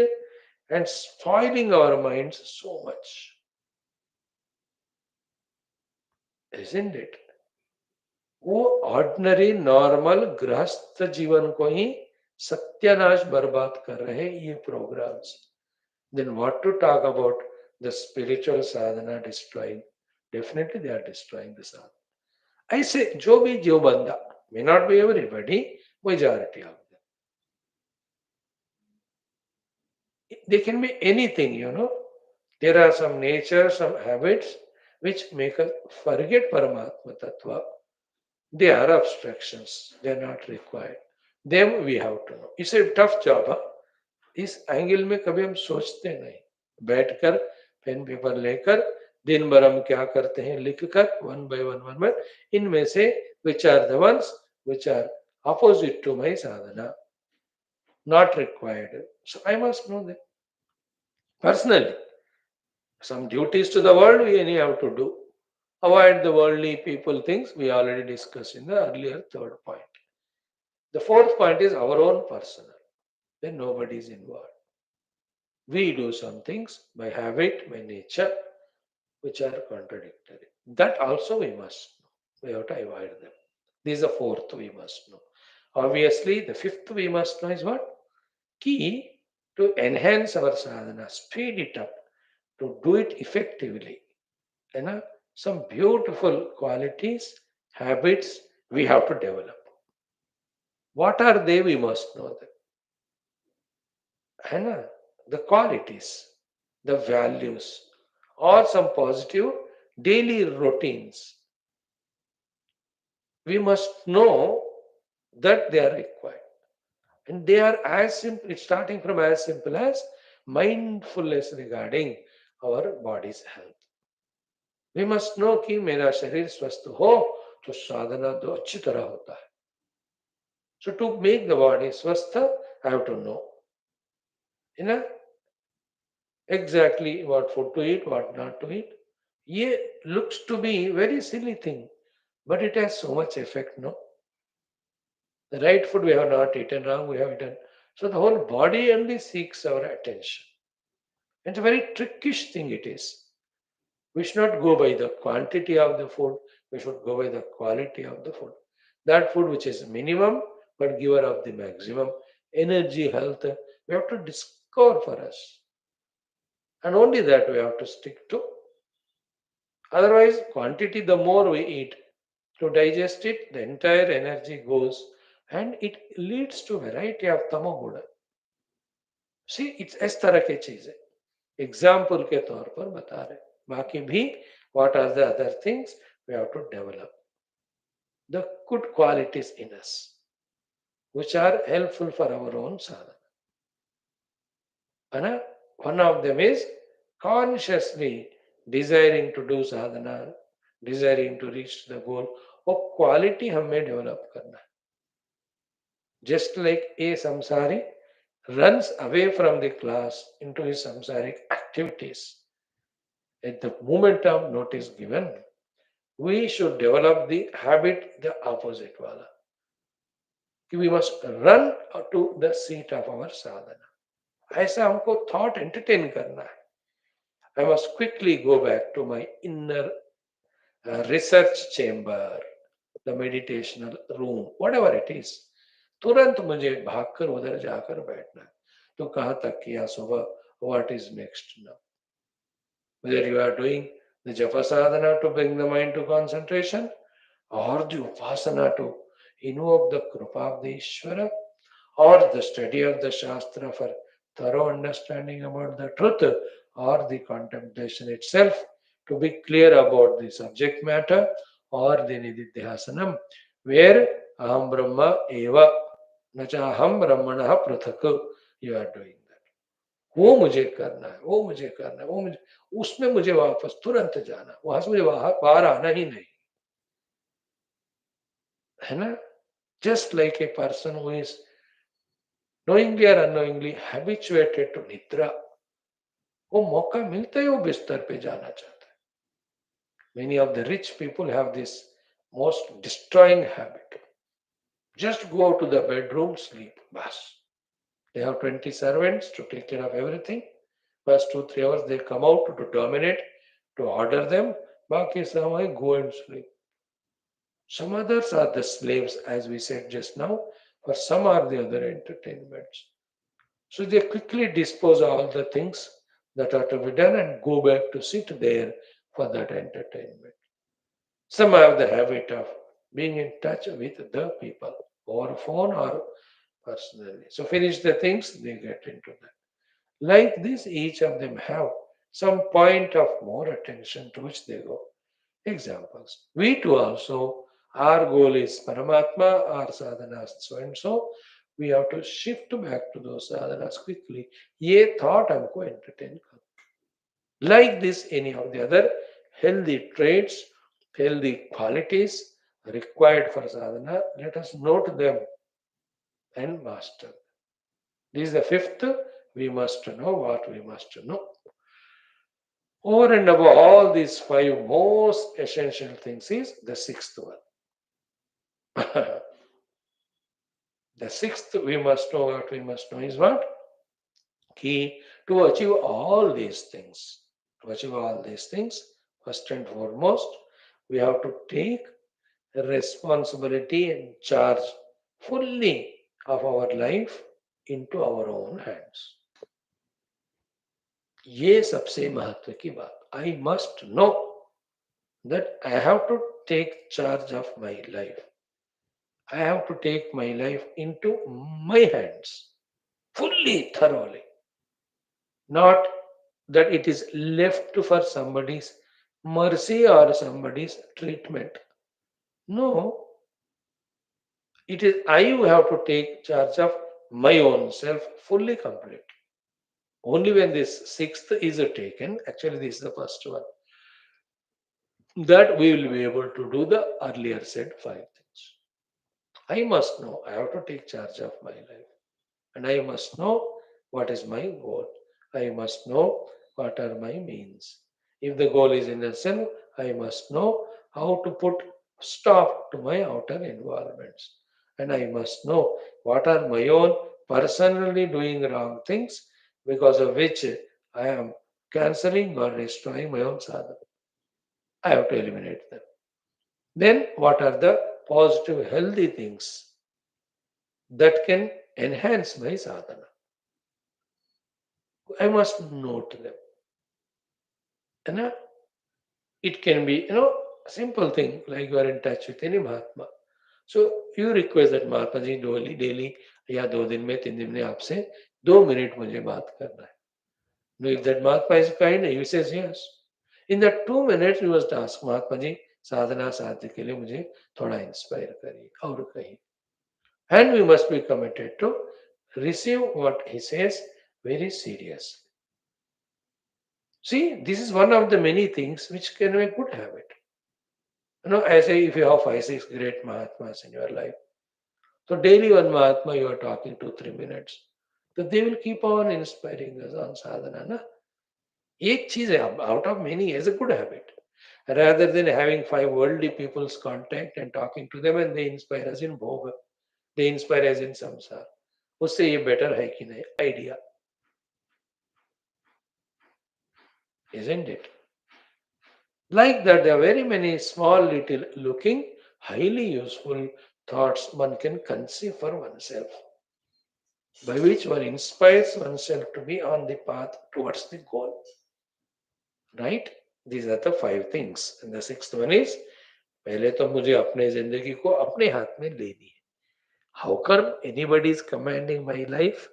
and spoiling our minds so much. Isn't it? वो ordinary normal गृहस्थ जीवन को ही सत्यानाश बर्बाद कर रहे हैं ये programmes. Then what to talk about the spiritual sadhana destroying? Definitely they are destroying the sadhana. I say, जो भी जो बंदा, may not be everybody, majority of them. They can be anything, There are some nature, some habits which make us forget Paramatma Tattva. They are abstractions. They are not required. Them we have to know. It's a tough job. Huh? इस angle में कभी हम सोचते नहीं। बैठकर pen paper लेकर दिन भर हम क्या करते हैं, लिखकर वन बाय वन इनमें से which are the ones which are opposite to my sadhana, not required. So I must know that personally. Some duties to the world we any have to do. Avoid the worldly people things we already discussed in the earlier third point. The fourth point is our own personal. Then nobody is involved. We do some things by habit, by nature, which are contradictory. That also we must know. We have to avoid them. This is the fourth we must know. Obviously, the fifth we must know is what? Key to enhance our sadhana, speed it up, to do it effectively. You know, some beautiful qualities, habits we have to develop. What are they? We must know them. And the qualities, the values, or some positive daily routines. We must know that they are required. And they are as simple, it's starting from as simple as mindfulness regarding our body's health. We must know कि मेरा शरीर स्वस्थ हो तो साधना तो अच्छी तरह होता है. So to make the body swastha, I have to know, you know, exactly what food to eat, what not to eat. Ye looks to be very silly thing, but it has so much effect, no? The right food we have not eaten, wrong we have eaten. So the whole body only seeks our attention. It's a very trickish thing it is. We should not go by the quantity of the food, we should go by the quality of the food. That food which is minimum but giver of the maximum energy, health, we have to discover for us. And only that we have to stick to. Otherwise, quantity, the more we eat, to digest it, the entire energy goes and it leads to variety of tamoguna. See, it's इस तरह की चीज है. Example के तौर पर बता रहे. बाकी भी what are the other things we have to develop. The good qualities in us, which are helpful for our own sadhana. And one of them is consciously desiring to do sadhana, desiring to reach the goal. वो quality हमें develop करना है. Just like a samsari runs away from the class into his samsaric activities, at the moment of notice given, we should develop the habit, the opposite wala. We must run to the seat of our sadhana. ऐसा हमको thought entertain करना है. I must quickly go back to my inner research chamber, the meditational room, whatever it is. तुरंत मुझे भागकर उधर जाकर बैठना है. तो कहाँ तक किया सुबह? What is next now? Whether you are doing the japa sadhana to bring the mind to concentration, or the upasana to invoke the krupa of the Ishvara, or the study of the Shastra for thorough understanding about the truth, or the contemplation itself to be clear about the subject matter, or the nididhyasanam, where aham brahma eva nacha aham brahmana prathak, you are doing that. वो मुझे करना है, वो मुझे करना है, वो मुझे, उसमें मुझे वापस तुरंत जाना, वहां से मुझे बाहर आना ही नहीं है ना. Just like a person who is knowingly or unknowingly habituated to nidra, वो मौका मिलता ही वो बिस्तर पे जाना चाहता है. Many of the rich people have this most destroying habit. Just go to the bedroom, sleep, bas. They have 20 servants to take care of everything. First 2-3 hours they come out to dominate, to order them. बाकी समय go and sleep. Some others are the slaves, as we said just now. For some are the other entertainments. So they quickly dispose all the things that are to be done and go back to sit there for that entertainment. Some have the habit of being in touch with the people over phone or personally. So finish the things, they get into that. Like this, each of them have some point of more attention to which they go. Examples. We too also, our goal is Paramatma, our sadhana is so and so. we have to shift back to those sadhanas quickly. Ye thought हमको entertain कर. Like this, any of the other healthy traits, healthy qualities required for sadhana, let us note them and master. This is the fifth. We must know what we must know. Over and above all these five most essential things is the sixth one. The sixth we must know what we must know is what? Key to achieve all these things. To achieve all these things, first and foremost, we have to take responsibility and charge fully of our life into our own hands. ये सबसे महत्व की बात. I must know that I have to take charge of my life. I have to take my life into my hands fully, thoroughly. Not that it is left for somebody's mercy or somebody's treatment. No, it is I who have to take charge of my own self fully, complete. Only when this sixth is taken, actually, this is the first one, that we will be able to do the earlier said five things. I must know, I have to take charge of my life. And I must know what is my goal. I must know what are my means. If the goal is inner self, I must know how to put stop to my outer involvements. And I must know what are my own personally doing wrong things because of which I am cancelling or destroying my own sadhana. I have to eliminate them. Then, what are the positive, healthy things that can enhance my sadhana? I must note them. And it can be, a simple thing like you are in touch with any Mahatma. So you request that Mahatma ji daily या 2 दिन में 3 दिन में आपसे 2 minute मुझे बात करना है. No, if that Mahatma is kind, he says yes. In that 2 minutes, you must ask Mahatma ji, साधना साध्य के लिए मुझे थोड़ा इंस्पायर करिए और कहिए. And we must be committed to receive what he says very seriously. See, this is one of the many things which can be a good habit. I say if you have 5, 6 great Mahatmas in your life, so daily one Mahatma you are talking 2, 3 minutes, so they will keep on inspiring us on sadhana. Na? एक चीज है out of many is a good habit. Rather than having 5 worldly people's contact and talking to them and they inspire us in bhoga, they inspire us in samsara. उससे ये better है कि नहीं idea, isn't it? Like that, there are very many small, little looking, highly useful thoughts one can conceive for oneself, by which one inspires oneself to be on the path towards the goal. Right? These are the 5 things. And the 6th one is, पहले तो मुझे अपने जिंदगी को अपने हाथ में लेनी है. How come anybody is commanding my life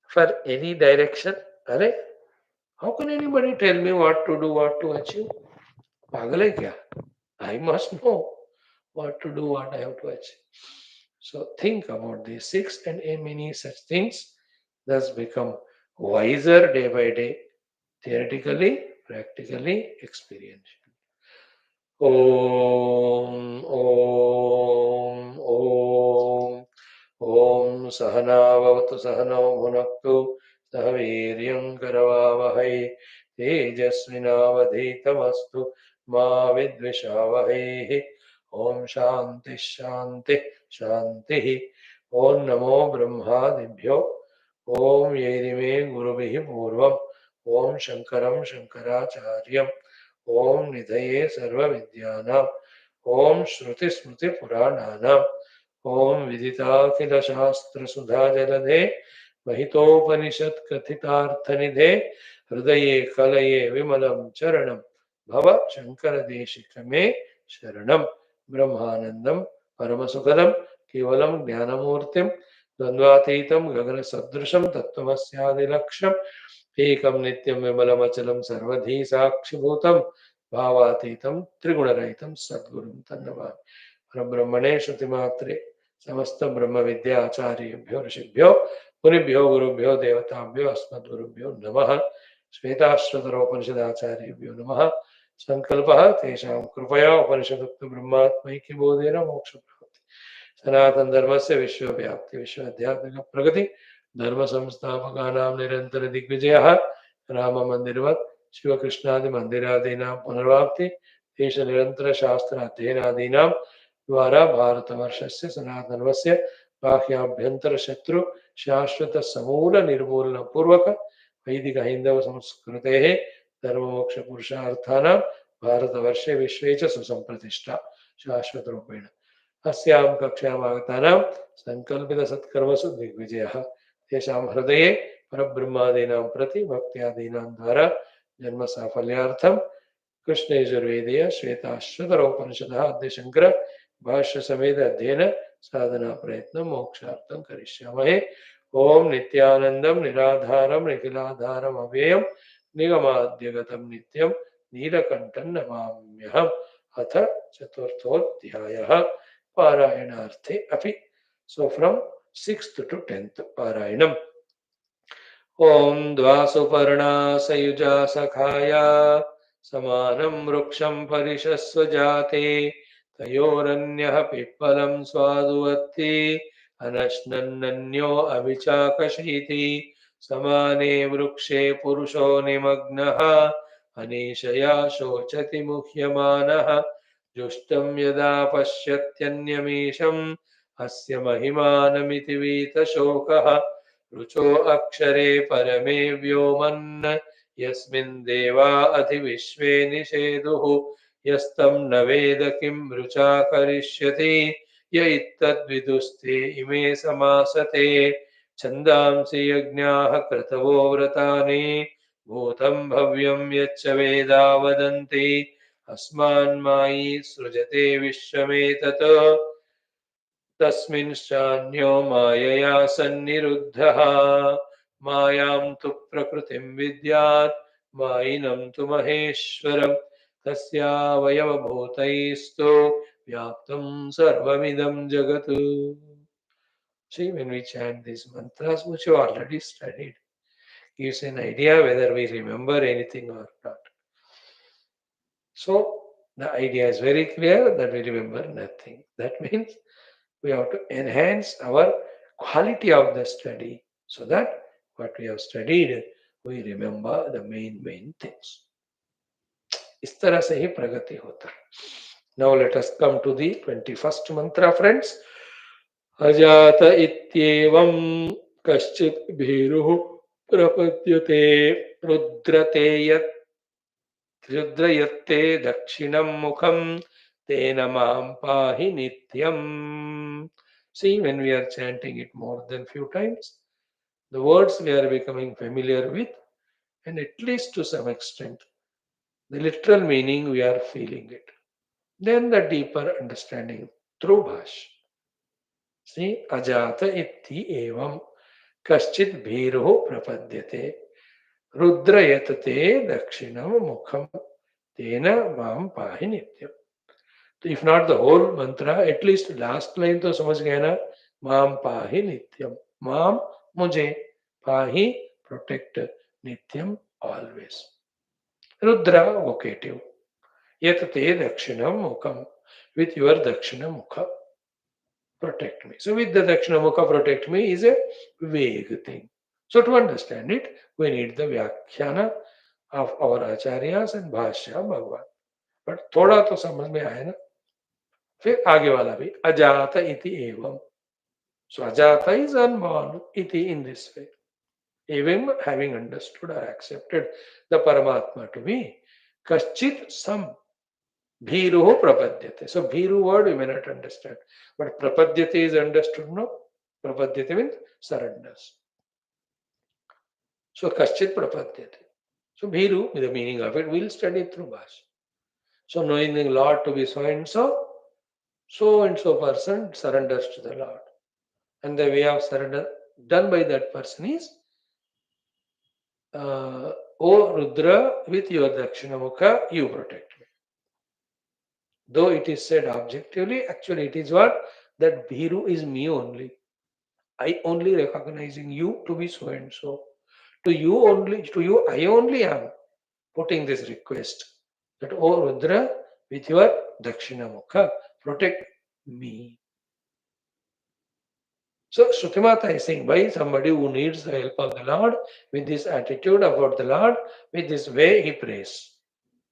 for any direction? अरे, how can anybody tell me what to do, what to achieve? पागल है क्या? I must know what to do, what I have to achieve. So think about these 6 and many such things, thus become wiser day by day, theoretically, practically, experientially. Om, Om, Om, Om Sahana Vavatu Sahano Bhunaktu Sahaviryam Karavavahai Tejasvinavadhitamastu Ma Vidvishavahai. Om Shanti Shanti Shanti. Om Namo Brahmadibhyo. Om Yerime Gurubhyho Purvam. Om Shankaram Shankaracharyam. Om Nidhaye Sarva Vidyanam. Om Shruti Smriti Purananam. Om Viditakhila Shastra Sudha Jalade Mahitopaniषद कथितार्थनिधे हृदये कलये विमलं चरणं भव शंकर देशिक मे शरणं ब्रह्मानंदं परमसुखदं केवलं ज्ञानमूर्तिं द्वन्द्वातीतं गगनसदृशं तत्त्वमस्यादिलक्ष्यम् एकं नित्यं विमलमचलं सर्वधी साक्षिभूतं भावातीतं त्रिगुणरहितं सद्गुरुं तन्नमामि. परब्रह्मणे श्रुतिमात्रे समस्त ब्रह्म विद्या आचार्येभ्यो ऋषिभ्यो मुनिभ्यो गुरुभ्यो देवताभ्यो अस्मद्गुरुभ्यो नमः। श्वेताश्वतरोपनिषदाचार्येभ्यो नमः। संकल्पः तेषां कृपया उपनिषदुक्त ब्रह्मात्मैक्यबोधेन मोक्षप्राप्ति सनातन धर्मस्य विश्वव्याप्ति विश्वाध्यात्मिक प्रगति धर्म संस्थापकानां निरंतर दिग्विजयः राम मंदिरवत् शिवकृष्णादि मंदिरादीनां पुनर्वाप्ति देश निरंतर शास्त्र अध्ययनादीनां द्वारा भारतवर्षस्य सनातनस्य बाह्याभ्यंतर शत्रु शाश्वत समूल निर्मूलन पूर्वक वैदिक हिंदव संस्कृतेः धर्ममोक्ष पुरुषार्थानां भारतवर्षे विश्वे च सुसंप्रतिष्ठा शाश्वत रूपेण अस्यां कक्षाम् आगतानां संकल्पित सत्कर्मसु दिग्विजयः तेषां हृदये परब्रह्मादीनां प्रति भक्त्यादीनां द्वारा जन्म साफल्यार्थं कृष्ण यजुर्वेदीय श्वेताश्वतरोपनिषदः अद्य शंकर भाष्य समेत अध्ययन साधना प्रयत्न मोक्षार्थं करिष्यामहे। ओम नित्यानंदं निराधारं निखिलाधारम् अव्ययं निगमाद्यगतं नित्यं नीलकण्ठं नमाम्यहम्। अथ चतुर्थोऽध्यायः पारायणार्थे अपि। So from 6th to 10th पारायणम्। ओम द्वासुपर्णा सयुजा सखाया समानं वृक्षं परिशस्व जाते तयोरन्यः पिप्पलं स्वादुवत्ति अनश्नन्नन्यो अविचाकशीति समाने वृक्षे पुरुषो निमग्नः अनीशया शोचति मुह्यमानः जुष्टं यदा पश्यत्यन्यमीशम् अस्य महिमानमिति वीतशोकः रुचो अक्षरे परमे व्योमन् यस्मिन् देवा अधिविश्वे निषेदुः यस्तं न वेद किं रुचा करिष्यति य इत्तद्विदुस्ते इमे समासते छन्दांसि यज्ञाः क्रतवो व्रतानि भूतं भव्यं यच्च वेदा वदन्ति अस्मान्मायी सृजते विश्वमेतत् तस्मिंश्चान्यो मायया सन्निरुद्धः मायां तु प्रकृतिं विद्यात् मायिनं तु महेश्वरम् तस्यावयवभूतैस्तु व्याप्तं सर्वमिदं जगत्. See, when we chant these mantras, which you already studied, gives an idea whether we remember anything or not. So, the idea is very clear that we remember nothing. That means we have to enhance our quality of the study so that what we have studied, we remember the main things. इस तरह से ही प्रगति होता है. Now let us come to the 21st mantra, friends. अजात इत्येवं कश्चित् भीरुः प्रपद्यते रुद्रते यत् रुद्रयत्ते दक्षिणं मुखं तेन मां पाहि नित्यम्. See, when we are chanting it more than few times, the words we are becoming familiar with, and at least to some extent, the literal meaning we are feeling it. Then the deeper understanding through Bhashyam. See, ajata itti evam kaschit bhiruh prapadyate rudrayatate dakshinam mukham tena mam pahi nityam. So if not the whole mantra, at least last line तो समझ गए ना. माम पाहि नित्यम. माम मुझे, पाहि protect, नित्यम always. रुद्रा vocative. यत ते दक्षिणम मुखम, with your dakshina mukha protect me. So with the dakshina mukha protect me is a vague thing. So to understand it, we need the व्याख्यान of our acharyas and bhashya भगवान. But थोड़ा तो समझ में आया ना. फिर आगे वाला भी अजात इति एवं. So ajata is unborn iti in this way. Even having understood or accepted the Paramatma to be kaschit some bhiruhu prapadyate. So bhiru word we may not understand, but prapadyate is understood. No, prapadyate means surrenders. So kaschit prapadyate. So bhiru, the meaning of it, we'll study through Bhashyam. So knowing the Lord to be so and so person surrenders to the Lord. And the way of surrender done by that person is, O Rudra, with your Dakshina Mukha, you protect me. Though it is said objectively, actually it is what? That Bhiru is me only. I only recognizing you to be so and so. To you, I only am putting this request that, oh Rudra, with your Dakshina Mukha, protect me. So Shrutimata is saying, by somebody who needs the help of the Lord, with this attitude about the Lord, with this way he prays.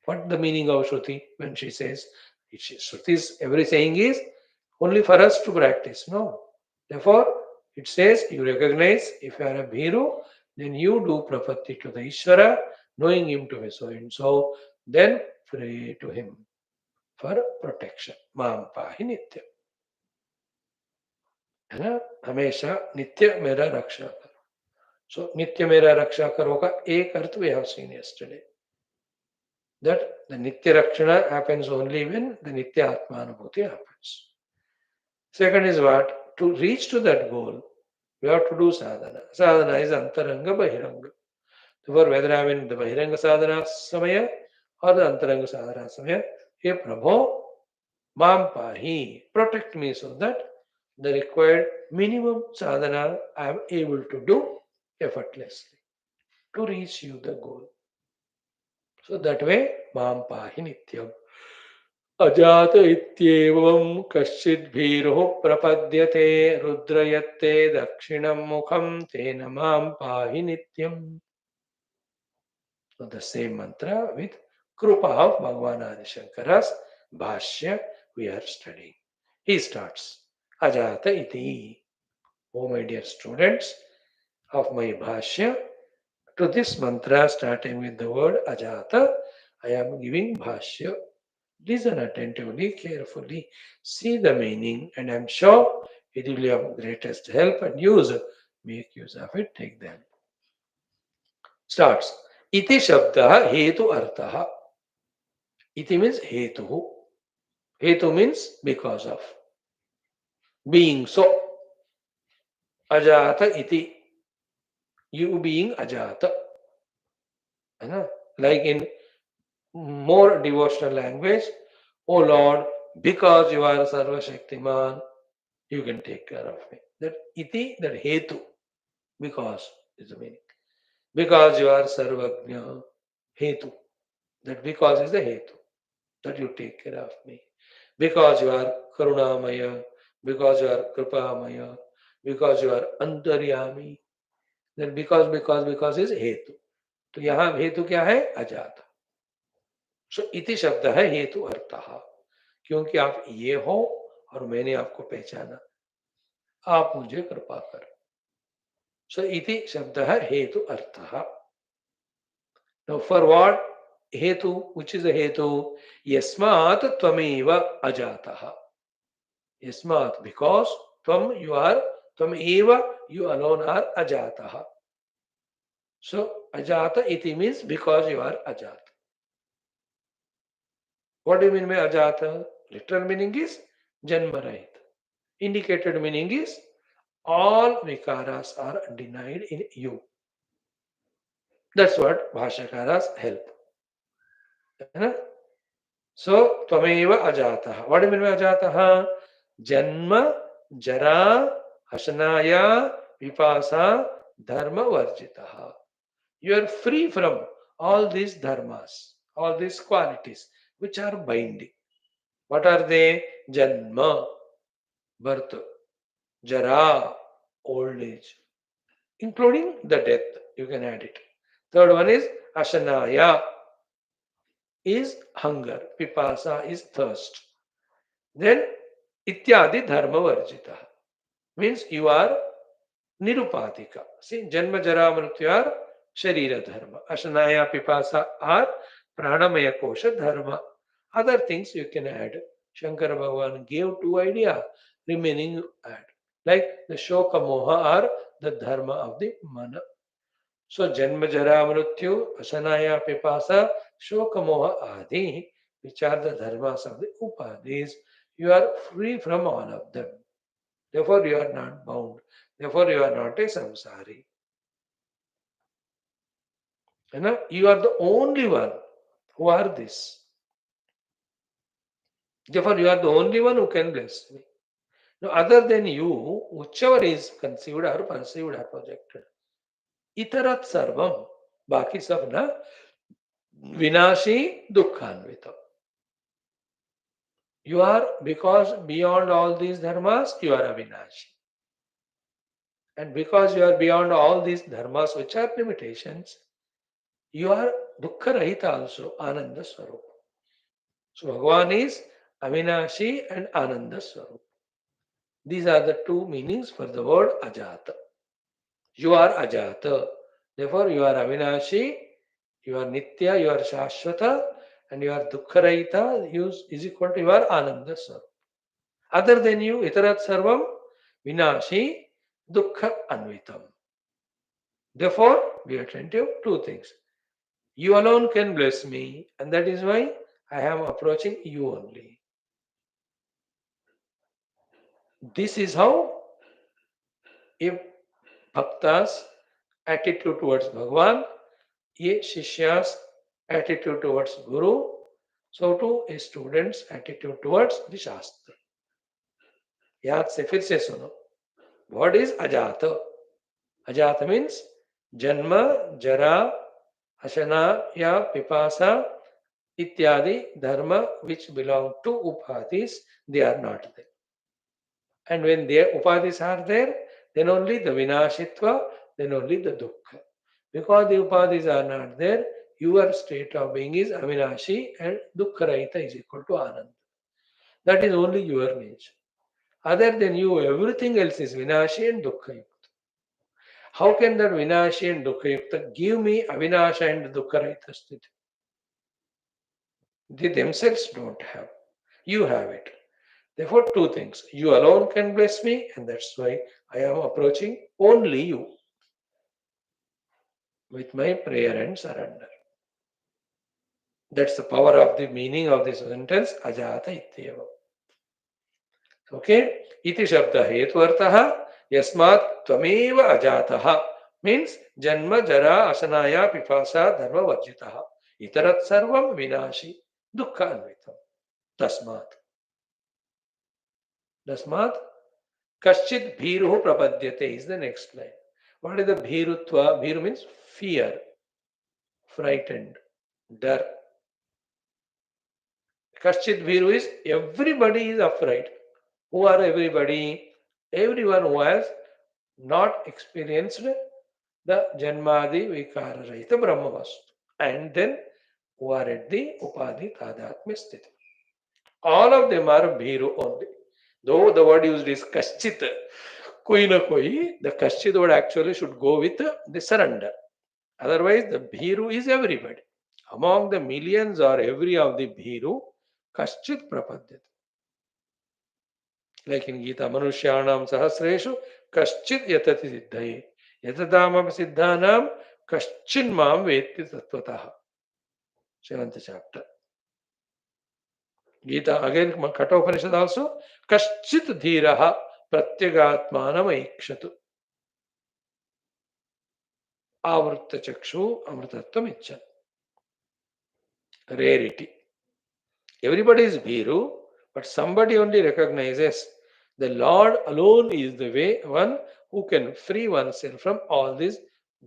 What the meaning of Shruti when she says, Shrutis, every saying is only for us to practice. No. Therefore, it says you recognize if you are a Bhiru, then you do prapatti to the Ishvara, knowing him to be so and so, then pray to him for protection. Maam pahi nitya. है ना, हमेशा नित्य मेरा रक्षा कर. So nitya mera raksha karo ka ek arth we have seen yesterday. That the nitya rakshana happens only when the nitya atma anubhuti happens. Second is what? To reach to that goal, we have to do sadhana. Sadhana is antaranga bahiranga. Therefore, whether I am in the bahiranga sadhana samaya or the antaranga sadhana samaya, hey Prabhu, mam pahi, protect me so that the required minimum sadhana I am able to do effortlessly to reach you the goal. So that way, mam pahi nityam. अजात इत्येवं कश्चिद् भीरुः प्रपद्यते रुद्रयत्ते दक्षिणं मुखं तेन मां पाहि नित्यम्. So the same mantra with Krupa of Bhagavan Adi Shankara's Bhashya we are studying. He starts Ajata iti. Oh my dear students of my Bhashya, to this mantra starting with the word Ajata, I am giving Bhashya. Listen attentively, carefully, see the meaning, and I'm sure it will be of greatest help and use. Make use of it, take them. Starts. Iti shabda hetu artha. Iti means hetu. Hetu means because of. Being so. Ajata iti. You being ajata. Like in more devotional language, oh Lord, because you are Sarva Shaktiman, you can take care of me. That iti, that hetu, because is the meaning. Because you are Sarvagnya, hetu. That because is the hetu, that you take care of me. Because you are Karunamaya, because you are Kripamaya, because you are Antaryami. Then because is hetu. तो यहाँ हेतु क्या है? अजात. सो इति शब्द है हेतु अर्थः. क्योंकि आप ये हो और मैंने आपको पहचाना, आप मुझे कृपा कर. सो इति शब्द है हेतु अर्थः. Now for what hetu, which is the hetu? Yasmat tvameva ajataha. Yasmat, because tvam you are, tvameva you alone are ajataha. So ajata iti means because you are ajata. What do you mean by ajata? Literal meaning is janmarahit. Indicated meaning is all vikaras are denied in you. That's what Bhashakaras help. So, tvameva ajataha. What do you mean by ajataha? Janma, jara, hashanaya, vipasa, dharma varjitaha. You are free from all these dharmas, all these qualities which are binding. What are they? Janma, birth, jara, old age, including the death. You can add it. Third one is ashanaya, is hunger. Pipasa is thirst. Then ityadi dharma varjita means you are nirupatika. See, janma jara mrityu are sharira dharma. Ashanaya pipasa are pranamaya kosha dharma. Other things you can add. Shankara Bhagavan gave two ideas, remaining you add. Like the shoka moha are the dharma of the mana. So janma jara mrityu, ashanaya pipasa, shoka moha adi, which are the dharmas of the upadis. You are free from all of them. Therefore, you are not bound. Therefore, you are not a samsari. You are the only one who are this. Therefore, you are the only one who can bless me. No, other than you, whichever is conceived or perceived or projected. Itarat sarvam, baki sab na vinashi dukkhanvita. You are, because beyond all these dharmas, you are avinashi. And because you are beyond all these dharmas, which are limitations, you are dukkha rahita also, ananda swarup. So Bhagavan is avinashi and ananda swarup. These are the two meanings for the word ajata. You are ajata. Therefore, you are avinashi, you are nitya, you are shashvata, and you are dukkha rahita is equal to you are ananda swarup. Other than you, itarat sarvam vinashi dukkha anvitam. Therefore, be attentive two things. You alone can bless me, and that is why I am approaching you only. This is how, if bhaktas attitude towards Bhagwan, a Shishya's attitude towards Guru, so too a student's attitude towards the Shastra. याद से फिर से सुनो. What is Ajata? Ajata means Janma, Jara, Ashana, Ya, Pipasa, ityadi dharma which belong to upadhis, they are not there. And when their upadhis are there, then only the vinashitva, then only the dukkha. Because the upadhis are not there, your state of being is avinashi and dukkha rahita is equal to ananda. That is only your nature. Other than you, everything else is vinashi and dukkha yukta. How can that vinashi and dukkha yukta give me avinasha and dukkha rahita sthiti? They themselves don't have. You have it. Therefore, two things. You alone can bless me, and that's why I am approaching only you with my prayer and surrender. That's the power of the meaning of this sentence, ajata ityeva. Okay? Iti shabda hetvartaha yasmat tvameva ajataha means janma jara asanaya pipasa dharma varjitaha. Itarat sarvam vinashi dukkha anvitam. Tasmat. Tasmat Kaschit bhiru prapadyate is the next line. What is the bhirutva? Bhiru means fear, frightened, dar. Kaschit bhiru is everybody is afraid. Who are everybody? Everyone who has not experienced the janmadi vikara rahita brahmavastu. And then who are at the upadhi tadatmya sthiti. All of them are bhiru only. Though the word used is kaschit, koi na koi, the kaschit word actually should go with the surrender. Otherwise, the bhiru is everybody. Among the millions or every of the bhiru, kaschit prapadyate. Like in Gita, manushyanam sahasreshu, kaschit yatati siddhaye. Yatadamam siddhanam, kaschin mam vetti tattvataha. 7th chapter. Gita, again, Katha Upanishad also, kaschit dhiraha pratyagatmanam aikshatu. Avrutta chakshu amritatvam icchan. Rarity. Everybody is bhiru, but somebody only recognizes the Lord alone is the way, one who can free oneself from all this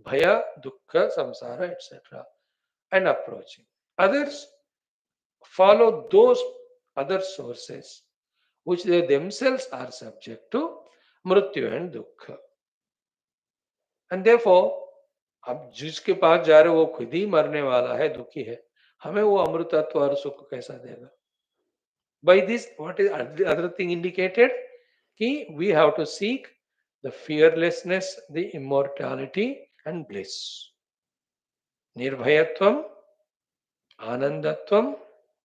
bhaya, dukkha, samsara, etc. and approaching. Others follow those other sources which they themselves are subject to mrityu and dukkha. And therefore, अब जिसके पास जा रहे वो खुद ही मरने वाला है, दुखी है, हमें वो अमृतत्व और सुख कैसा देगा? By this, what is the other thing indicated? We have to seek the fearlessness, the immortality and bliss. Nirbhayatvam, Anandatvam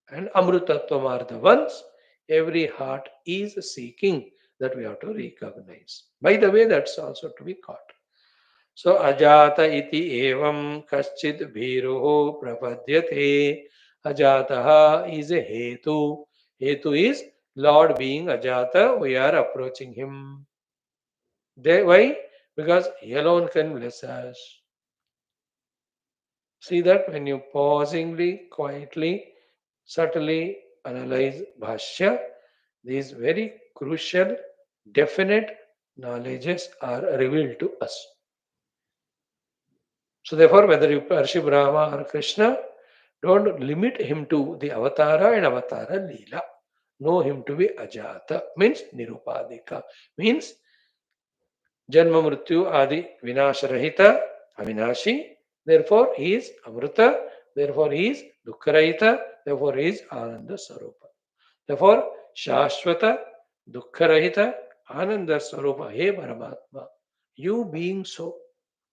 and Amrutatvam are the ones every heart is seeking, that we have to recognize. By the way, that's also to be caught. So ajata iti evam kaschid bhiruho prapadyate. Ajataha is a hetu. Hetu is Lord being ajata, we are approaching him. Why? Because he alone can bless us. See that when you pausingly, quietly, subtly analyze Bhashya, this is very crucial definite knowledges are revealed to us. So therefore, whether you worship Rama or Krishna, don't limit him to the avatara and avatara leela. Know him to be ajata, means nirupadika, means janma mrityu adi vinasharahita, avinashi. Therefore, he is amrita. Therefore, he is dukkharahita. Therefore, he is ananda sarupa. Therefore, shashwata, dukkharahita, ananda sarupa, he Paramatma. You being so,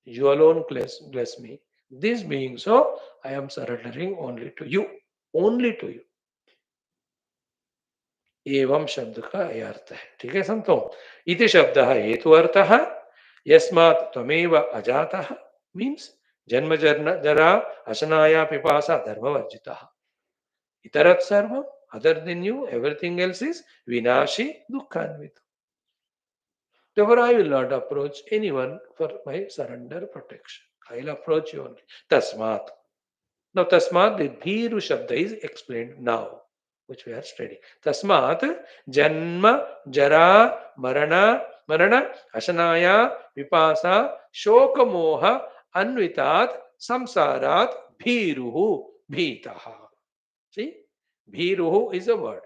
you alone bless me. This being so, I am surrendering only to you. Only to you. एवं शब्द का यह अर्थ है. ठीक है संतों. इति शब्द हेतु अर्थ यस्मात् त्वमेव अजातः मीन्स जन्म जरा अशनाया पिपासा धर्मवर्जितः. इतरत् सर्वम् other than you, everything else is vinashi dukkhanvit. Therefore, I will not approach anyone for my surrender protection. I will approach you only. Tasmat. Now, Tasmat, the Bhiru Shabda is explained now, which we are studying. Tasmat, Janma, Jara, Marana, Ashanaya, Vipasa, Shoka Moha, Anvitat, Samsarat, Bhiruhu, Bhitaha. See, Bhiruhu is a word.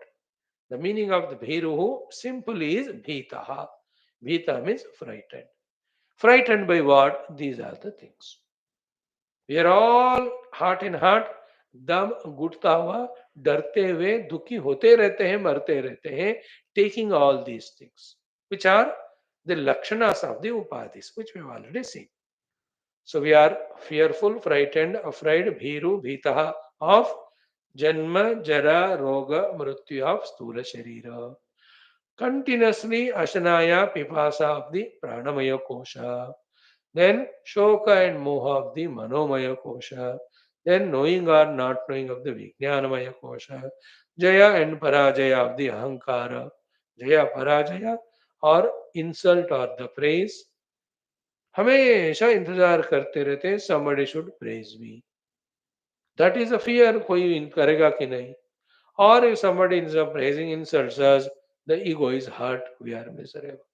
The meaning of the Bhiruhu simply is Bhitaha. Bhita means frightened. Frightened by what? These are the things. We are all heart in heart, दम घुटता हुआ, डरते हुए, दुखी होते रहते हैं, मरते रहते हैं, taking all these things, which are the lakshanas of the upadhis, which we have already seen. So we are fearful, frightened, afraid, bhiru, bhitaha of janma, jara, roga, mrityu of sthula sharira. Continuously ashanaya, pipasa of the pranamaya kosha. Then Shoka and Moha of the Manomaya Kosha. Then knowing or not knowing of the Vijnanamaya Kosha. Jaya and Parajaya of the Ahankara. Jaya Parajaya or insult or the praise. हमेशा इंतजार करते रहते हैं somebody should praise me. That is a fear कोई करेगा कि नहीं. Or if somebody is praising insults us, the ego is hurt, we are miserable.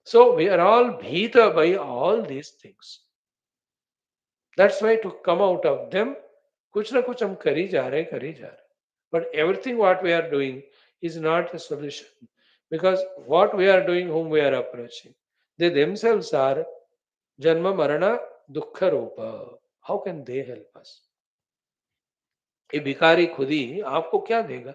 So we are all bhita by all these things. That's why to come out of them, कुछ ना कुछ हम कर ही जा रहे. But everything what we are doing is not a solution. Because what we are doing, whom we are approaching, they themselves are janma marana dukkha Rupa. How can they help us? ये भिखारी खुद ही आपको क्या देगा?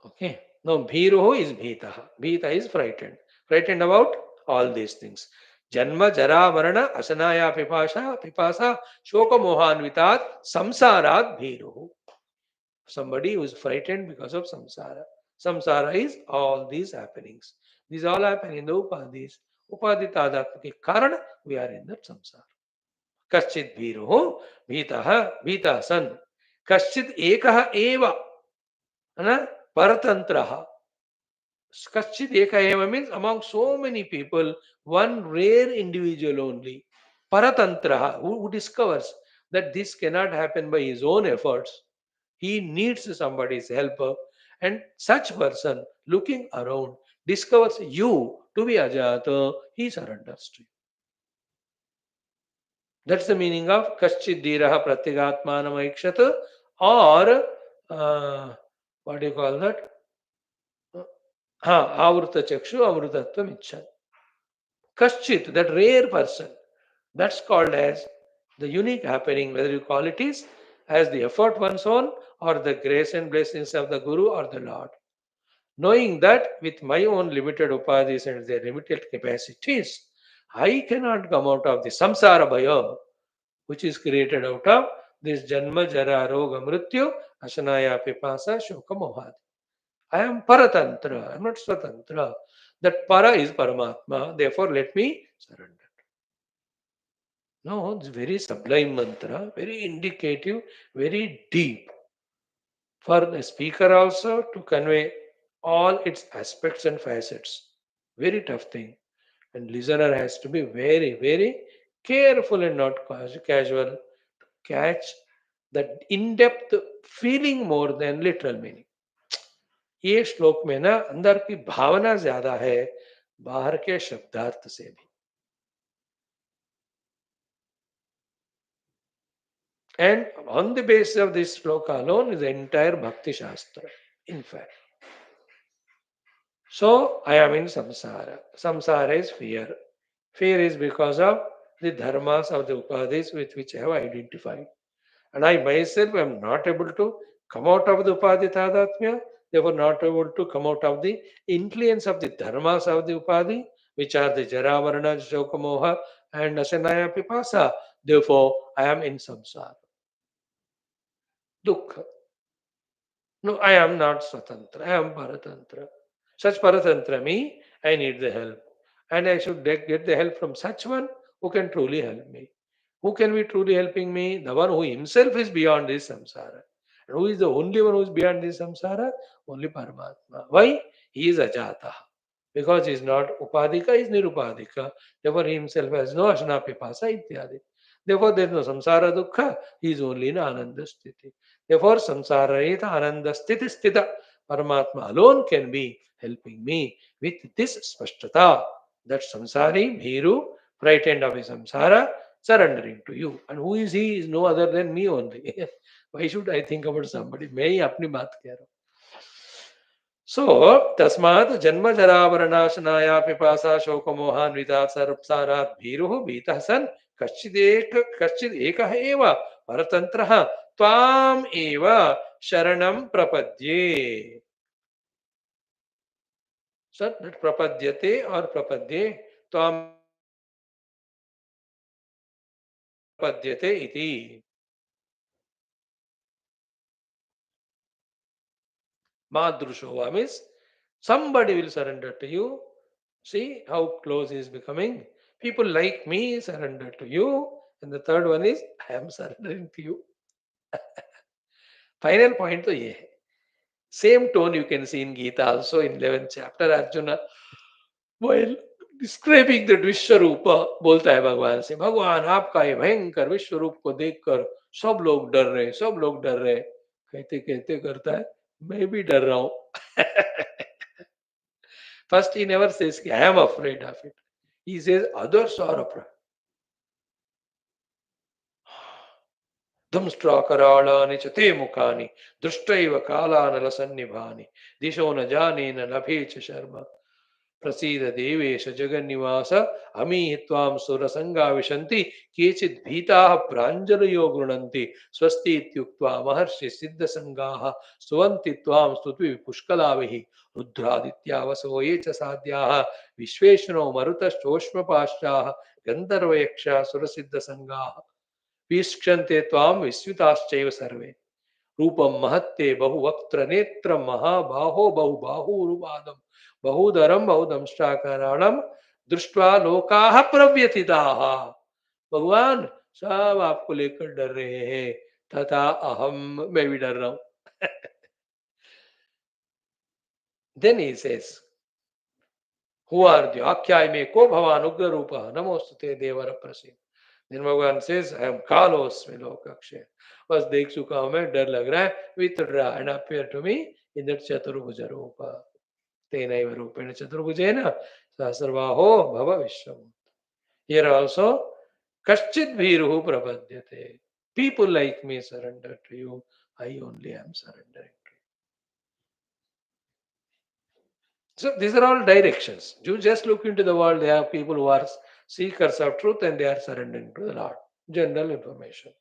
Okay. Now, bhiruho is bhitaha. Bhita is frightened. Frightened about all these things. Janma, jara, marana, asanaya, pipasa, shoka, mohanvitat, samsarat, bhiruhu. Somebody who is frightened because of samsara. Samsara is all these happenings. These all happen in the upadhis. Upadhi tadatma ke karan, we are in that samsara. Kaschit bhiruho, bhitaha, bhita san. Kaschit ekaha eva. Paratantraha. Kaschit eka eva means among so many people, one rare individual only, Paratantraha, who discovers that this cannot happen by his own efforts. He needs somebody's help. And such person looking around discovers you to be Ajata, he surrenders to you. That's the meaning of Kaschit Dhiraha Pratyagatmanam Aikshat, or what do you call that? Avrta Chakshu Amrutatvam Ichhan. Kaschit, that rare person, that's called as the unique happening, whether you call it is as the effort one's own or the grace and blessings of the Guru or the Lord. Knowing that with my own limited upadhis and their limited capacities, I cannot come out of the samsara bhaya, which is created out of this janma, jara, roga, mrityu, ashanaya, pipasa, shoka, mohad. I am Paratantra, I am not Swatantra. That Para is Paramatma, therefore let me surrender. No, it's very sublime mantra, very indicative, very deep. For the speaker also to convey all its aspects and facets. Very tough thing. And listener has to be very, very careful and not casual to catch that in-depth feeling more than literal meaning. ये श्लोक में ना अंदर की भावना ज्यादा है बाहर के शब्दार्थ से भी. And on the basis of this shloka alone is the entire Bhakti Shastra, in fact. So I am in samsara. Samsara is fear. Fear is because of the dharmas of the upadhis with which I have identified. And I myself am not able to come out of the upadhi tadatmya, therefore not able to come out of the influence of the dharmas of the upadhi, which are the jara, varna, shoka, moha, and asanaya, pipasa. Therefore, I am in samsara. Dukkha. No, I am not Swatantra, I am Paratantra. Such Paratantra me, I need the help. And I should get the help from such one who can truly help me. Who can be truly helping me? The one who himself is beyond this samsara. And who is the only one who is beyond this samsara? Only Paramatma. Why? He is Ajata. Because he is not Upadika, he is Nirupadika. Therefore, he himself has no Ashna Pipasa ityadi. Therefore, there is no samsara dukkha. He is only in Ananda Sthiti. Therefore, samsarayita ananda sthiti sthita. Paramatma alone can be helping me with this spashtata. That samsari, bhiru, frightened of his samsara, surrendering to you. And who is he? Is no other than me only. Why should I think about somebody? मैं ही अपनी बात कह रहा हूँ. So, तस्मात् जन्म जरा वर्णाशनाया पिपासा शोक मोहान्विता संसारात् भीरुः भीतः सन् कश्चिदेक एकः एव परतन्त्रः त्वाम् एव शरणं प्रपद्ये. सत् प्रपद्यते और प्रपद्ये त्वाम् प्रपद्यते इति. Madrushova means somebody will surrender to you. See how close he is becoming. People like me surrender to you. And the third one is I am surrendering to you. Final point to ye hai. Same tone you can see in Gita also in 11th chapter. Arjuna, while describing the विश्वरूप बोलता है भगवान से, भगवान आपका ये भयंकर विश्वरूप को देखकर सब लोग डर रहे, सब लोग डर रहे. कहते कहते करता है मैं भी डर रहा हूं. First, he never says, I am afraid of it. He says, others are afraid. Dhamstrakaraळानि च ते मुखानि दृष्टैव कालानलसन्निभानि दिशो न जाने न लभे च शर्म प्रसीद देवेश जगन्निवास अमीहि त्वां सुरसङ्गा विशन्ति केचित् भीताः प्राञ्जलयो गृह्णन्ति स्वस्ति इत्युक्त्वा महर्षि सिद्धसङ्गाः स्तुवन्ति त्वां स्तुतिभिः पुष्कलाभिः रुद्रादित्या वसवो ये च साध्याः विश्वेश्वरो मरुतश्चोष्मपाश्चाः गन्धर्वयक्षा सुरसिद्धसङ्गाः वीक्षन्ते त्वां विस्मिताश्चैव सर्वे रूपं महत्ते बहुवक्त्र नेत्रं महाबाहो बहुबाहुरुपादं बहुधरं बहुदंष्ट्राकराळं दृष्ट्वा लोकाः प्रव्यथिताः. भगवान सब आपको लेकर डर रहे हैं तथा अहम मैं भी डर रहा हूं. Then he says, who are you? आख्याय में को भवान उग्र रूप नमोस्तुते देवर प्रसीद. Then Bhagavan says, I am Kalosmi Lokakshay. बस देख चुका हूं मैं, डर लग रहा है. Withdraw and appear to me in that Chaturbhuja Rupa. Tenaiva Rupena Chaturbhujena Sahasravaho Bhava Vishwam. Here also, Kaschit Bhiruhu Prapadyate. People like me surrender to you. I only am surrendering. So these are all directions. You just look into the world, there are people who are seekers of truth and they are surrendering to the Lord. General information.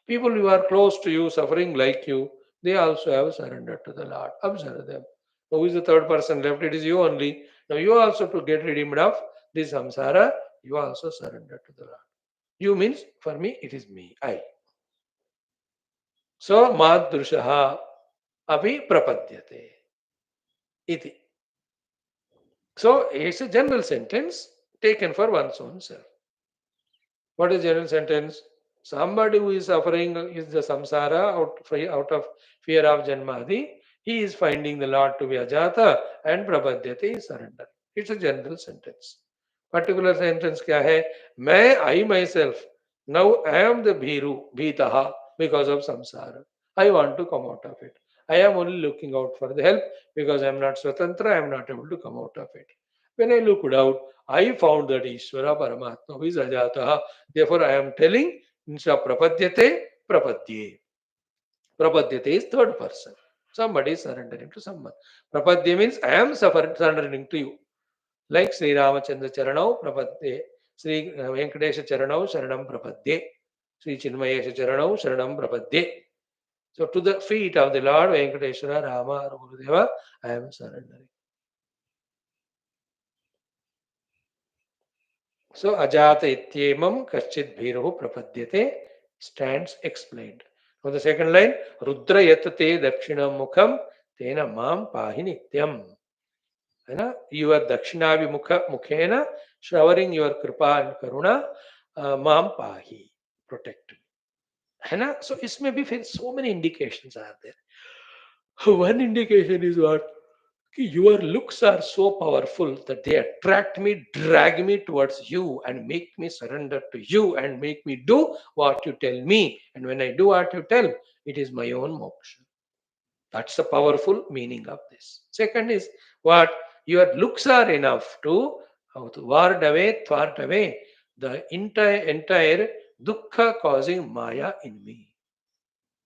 People who are close to you, suffering like you, they also have surrendered to the Lord. Observe them. Who is the third person left? It is you only. Now you also to get redeemed of this samsara, you also surrender to the Lord. You means for me, it is me, I. So madrushaha abhi prapadyate. Iti. So it's a general sentence taken for one's own self. What is general sentence? Somebody who is suffering is the samsara out of fear of janmadi. He is finding the Lord to be ajata and prapadyate is surrender. It's a general sentence. Particular sentence kya hai? I myself, now I am the bhiru, bhitaha because of samsara. I want to come out of it. I am only looking out for the help because I am not Swatantra, I am not able to come out of it. When I looked out, I found that Ishvara Paramatma, who is Ajataha. Therefore, I am telling instead of Prapadyate, Prapadye. Prapadyate is third person. Somebody is surrendering to someone. Prapadye means I am surrendering to you. Like Sri Ramachandra Charanau Prapadye, Sri Venkatesha Charanau Sharanam Prapadye, Sri Chinmayesha Charanau Sharanam Prapadye. So to the feet of the Lord Venkateshwara Rama or Gurudeva, I am surrendering. So Ajata Ityemam Kaschit Bhirohu Prapadyate stands explained. For the second line, Rudra Yatate Dakshinam Mukham Tena Mam Pahi Nityam. Your Dakshinabhimukha Mukhena, showering your Kripa and Karuna, Mam Pahi, protect me. So इसमें भी फिर so many indications are there. One indication is what? Your looks are so powerful that they attract me, drag me towards you, and make me surrender to you and make me do what you tell me. And when I do what you tell, it is my own moksha. That's the powerful meaning of this. Second is what? Your looks are enough to ward away, thwart away the entire dukkha causing maya in me.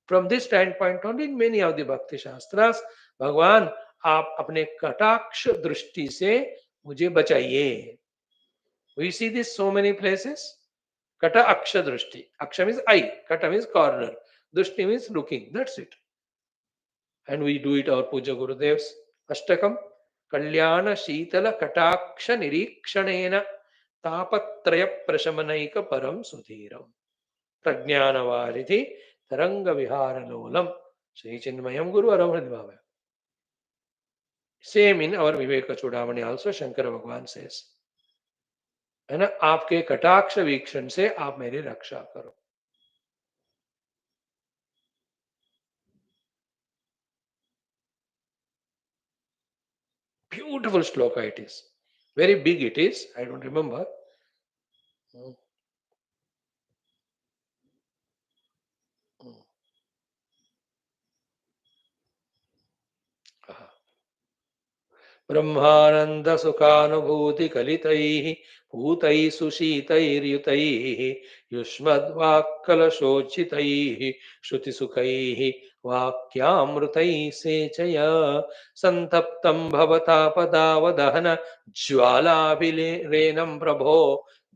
From this standpoint only, in many of the Bhakti Shastras, भगवान आप अपने कटाक्ष दृष्टि से मुझे बचाइए. We see this so many places. Kata aksha drishti. Aksha means eye. Kata means corner. Drishti means looking. That's it. And we do it our Puja Gurudevs. Ashtakam. Kalyana Shitala Kataksha Nirikshanena Tapatraya Prashamanaika Param Sudhiram. Prajnana Varidhi Taranga Vihara Lolam. Sri Chinmayam Guru Aravadvava. Same in our Viveka Chudamani also Shankara Bhagwan says. है ना, आपके कटाक्ष वीक्षण से आप मेरी रक्षा करो. Beautiful shloka it is. Very big it is. I don't remember. ब्रह्मानंद सुखानुभूति कलितैः भूतैः सुशीतैर्युतैः युष्मद्वाक्कलशोचितैः श्रुतिसुखैः वाक्यामृतैः सेचया संतप्तं भवतापदावदहन ज्वालाभिरेनं प्रभो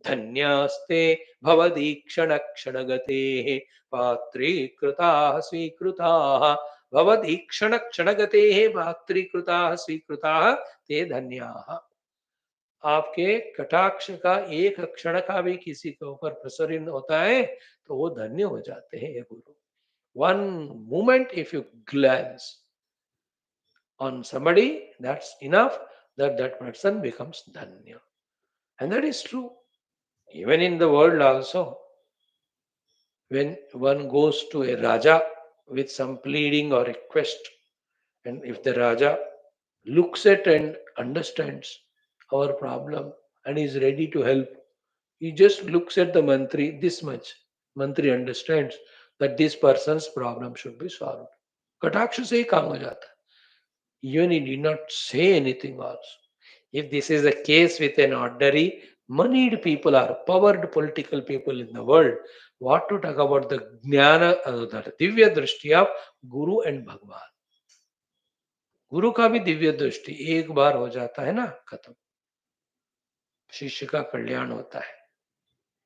धन्यास्ते भवदीक्षणक्षणगतेः पात्रीकृताः स्वीकृताः भवदीक्षण क्षणगतेः पात्रीकृताः स्वीकृताः ते धन्याः. आपके कटाक्ष का एक क्षण का भी किसी के ऊपर प्रसरित होता है तो वो धन्य हो जाते हैं. ये गुरु. One moment if you glance on somebody, that's enough that that person becomes dhanya. And that is true. Even in the world also, when one goes to a Raja with some pleading or request, and if the Raja looks at and understands our problem and is ready to help, he just looks at the Mantri this much. Mantri understands that this person's problem should be solved. Kataksha se hi kaam ho jata. Even he did not say anything also. If this is the case with an ordinary, moneyed people or powered political people in the world, what to talk about the jnana, the divya drishti of Guru and Bhagwan. गुरु का भी दिव्य दृष्टि एक बार हो जाता है ना, खत्म. शिष्य का कल्याण होता है.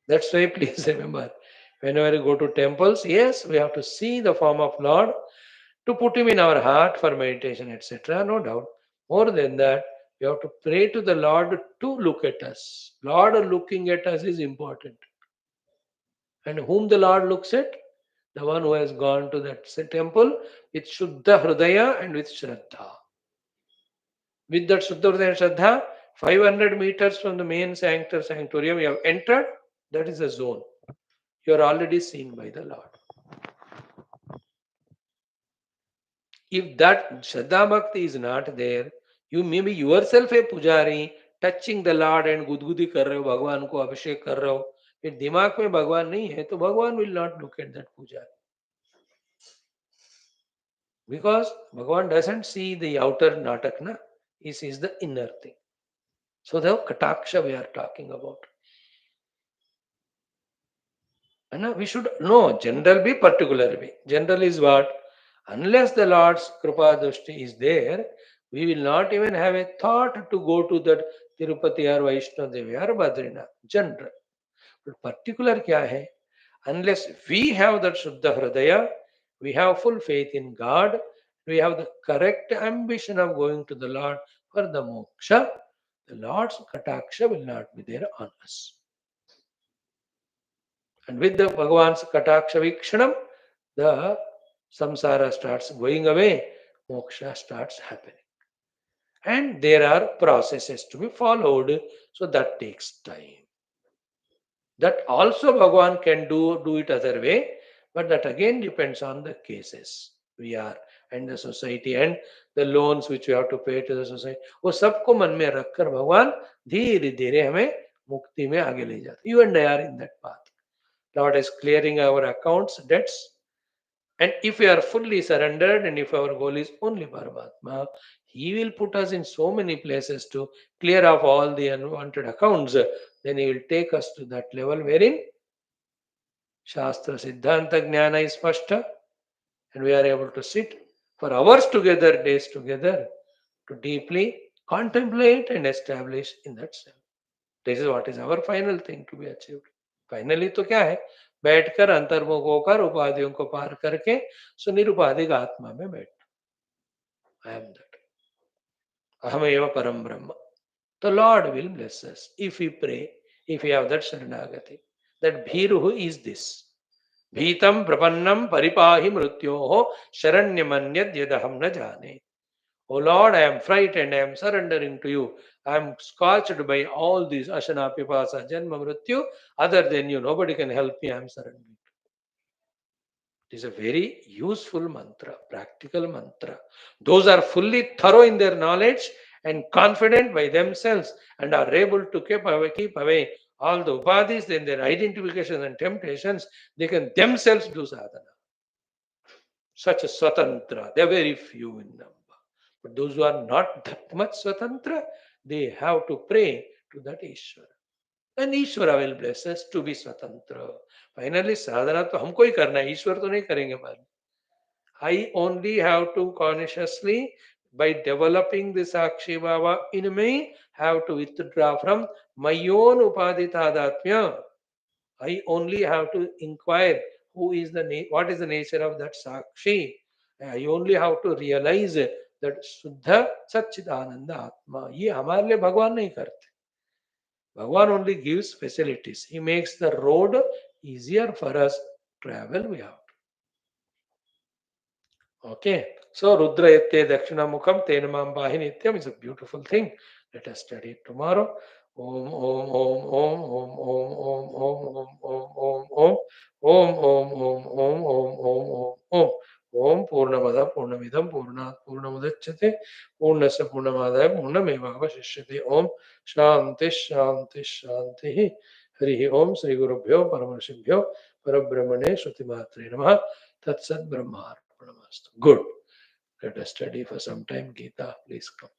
That's why please remember, whenever you go to temples, yes, we have to see the form of Lord to put him in our heart for meditation, etc. No doubt. More than that, we have to pray to the Lord to look at us. Lord looking at us is important. And whom the Lord looks at? The one who has gone to that temple with Shuddha Hridaya and with Shraddha. With that Shuddha Hridaya and Shraddha, 500 meters from the main sanctorium, you have entered. That is a zone. You are already seen by the Lord. If that Shraddha Bhakti is not there, you may be yourself a pujari, touching the Lord and gudgudi कर रहे हो, भगवान को अभिषेक कर रहे हो. फिर दिमाग में भगवान नहीं है तो भगवान will not look at that pujari. Because Bhagavan doesn't see the outer natak, na? He sees the inner thing. So the kataksha we are talking about. And we should know general be, particular be. General is what? Unless the Lord's Kripa Dushti is there, we will not even have a thought to go to that Tirupati or Vaishno Devi or Badrinath. General. But particular kya hai? Unless we have that Shuddha Hridaya, we have full faith in God, we have the correct ambition of going to the Lord for the moksha, the Lord's Kataksha will not be there on us. And with the Bhagavan's Kataksha Vikshanam, the samsara starts going away, moksha starts happening. And there are processes to be followed, so that takes time. That also Bhagavan can do it other way, but that again depends on the cases we are and the society and the loans which we have to pay to the society. वो सबको मन में रखकर भगवान धीरे धीरे हमें मुक्ति में आगे ले जाते. You and I are in that path. Lord is clearing our accounts, debts. And if we are fully surrendered and if our goal is only Paramatma, He will put us in so many places to clear off all the unwanted accounts. Then He will take us to that level wherein Shastra Siddhanta Jnana is Spashta, and we are able to sit for hours together, days together, to deeply contemplate and establish in that self. This is what is our final thing to be achieved. Finally तो क्या है, बैठकर अंतर्मुख होकर उपाधियों को पार करके सुनिरुपाधिक आत्मा में बैठ. आई एम दैट, अहमेव परम ब्रह्म. The Lord will bless us if we pray, if we have that Sharanagati. That Bhiruhu is this. Bhitam prapannam paripahi mrutyoho sharanyamanyad yadaham na jane. O Lord, I am frightened, I am surrendering to you. I am scorched by all these Ashana, Pipasa, Janma, Mrityu. Other than you, nobody can help me, I am surrendering. It is a very useful mantra, practical mantra. Those are fully thorough in their knowledge and confident by themselves and are able to keep away all the upadhis, then their identifications and temptations, they can themselves do sadhana. Such a swatantra, they are very few in number. But those who are not that much swatantra, they have to pray to that Ishvara. And Ishvara will bless us to be swatantra. Finally, sadhana to humko hi karna hai, Ishwar to nahi karenge man. I only have to consciously, by developing the Sakshi Baba in me, have to withdraw from my own upadhitadatmya. I only have to inquire what is the nature of that Sakshi. I only have to realize that Shuddha Satchidananda Atma. ये हमारे लिए भगवान नहीं करते. Bhagavan only gives facilities. He makes the road easier for us to travel. We have to. Okay. So Rudra Yatte Dakshina Mukham Tenamam Bahi Nityam is a beautiful thing. Let us study it tomorrow. Om Om Om Om Om Om Om Om Om Om Om Om Om Om Om Om Om Om Purnamada Purnamidam Purnat Purnamudachyate Purnasya Purnamadaya Purnamevavashishyate Om Shanti Shanti Shanti Hari Om Sri Gurubhyo Parameshwara Parabrahmane Shruti MAATRE Namaha Tat Sat Brahmarpanamastu. Good. Let us study for some time. Gita, please come.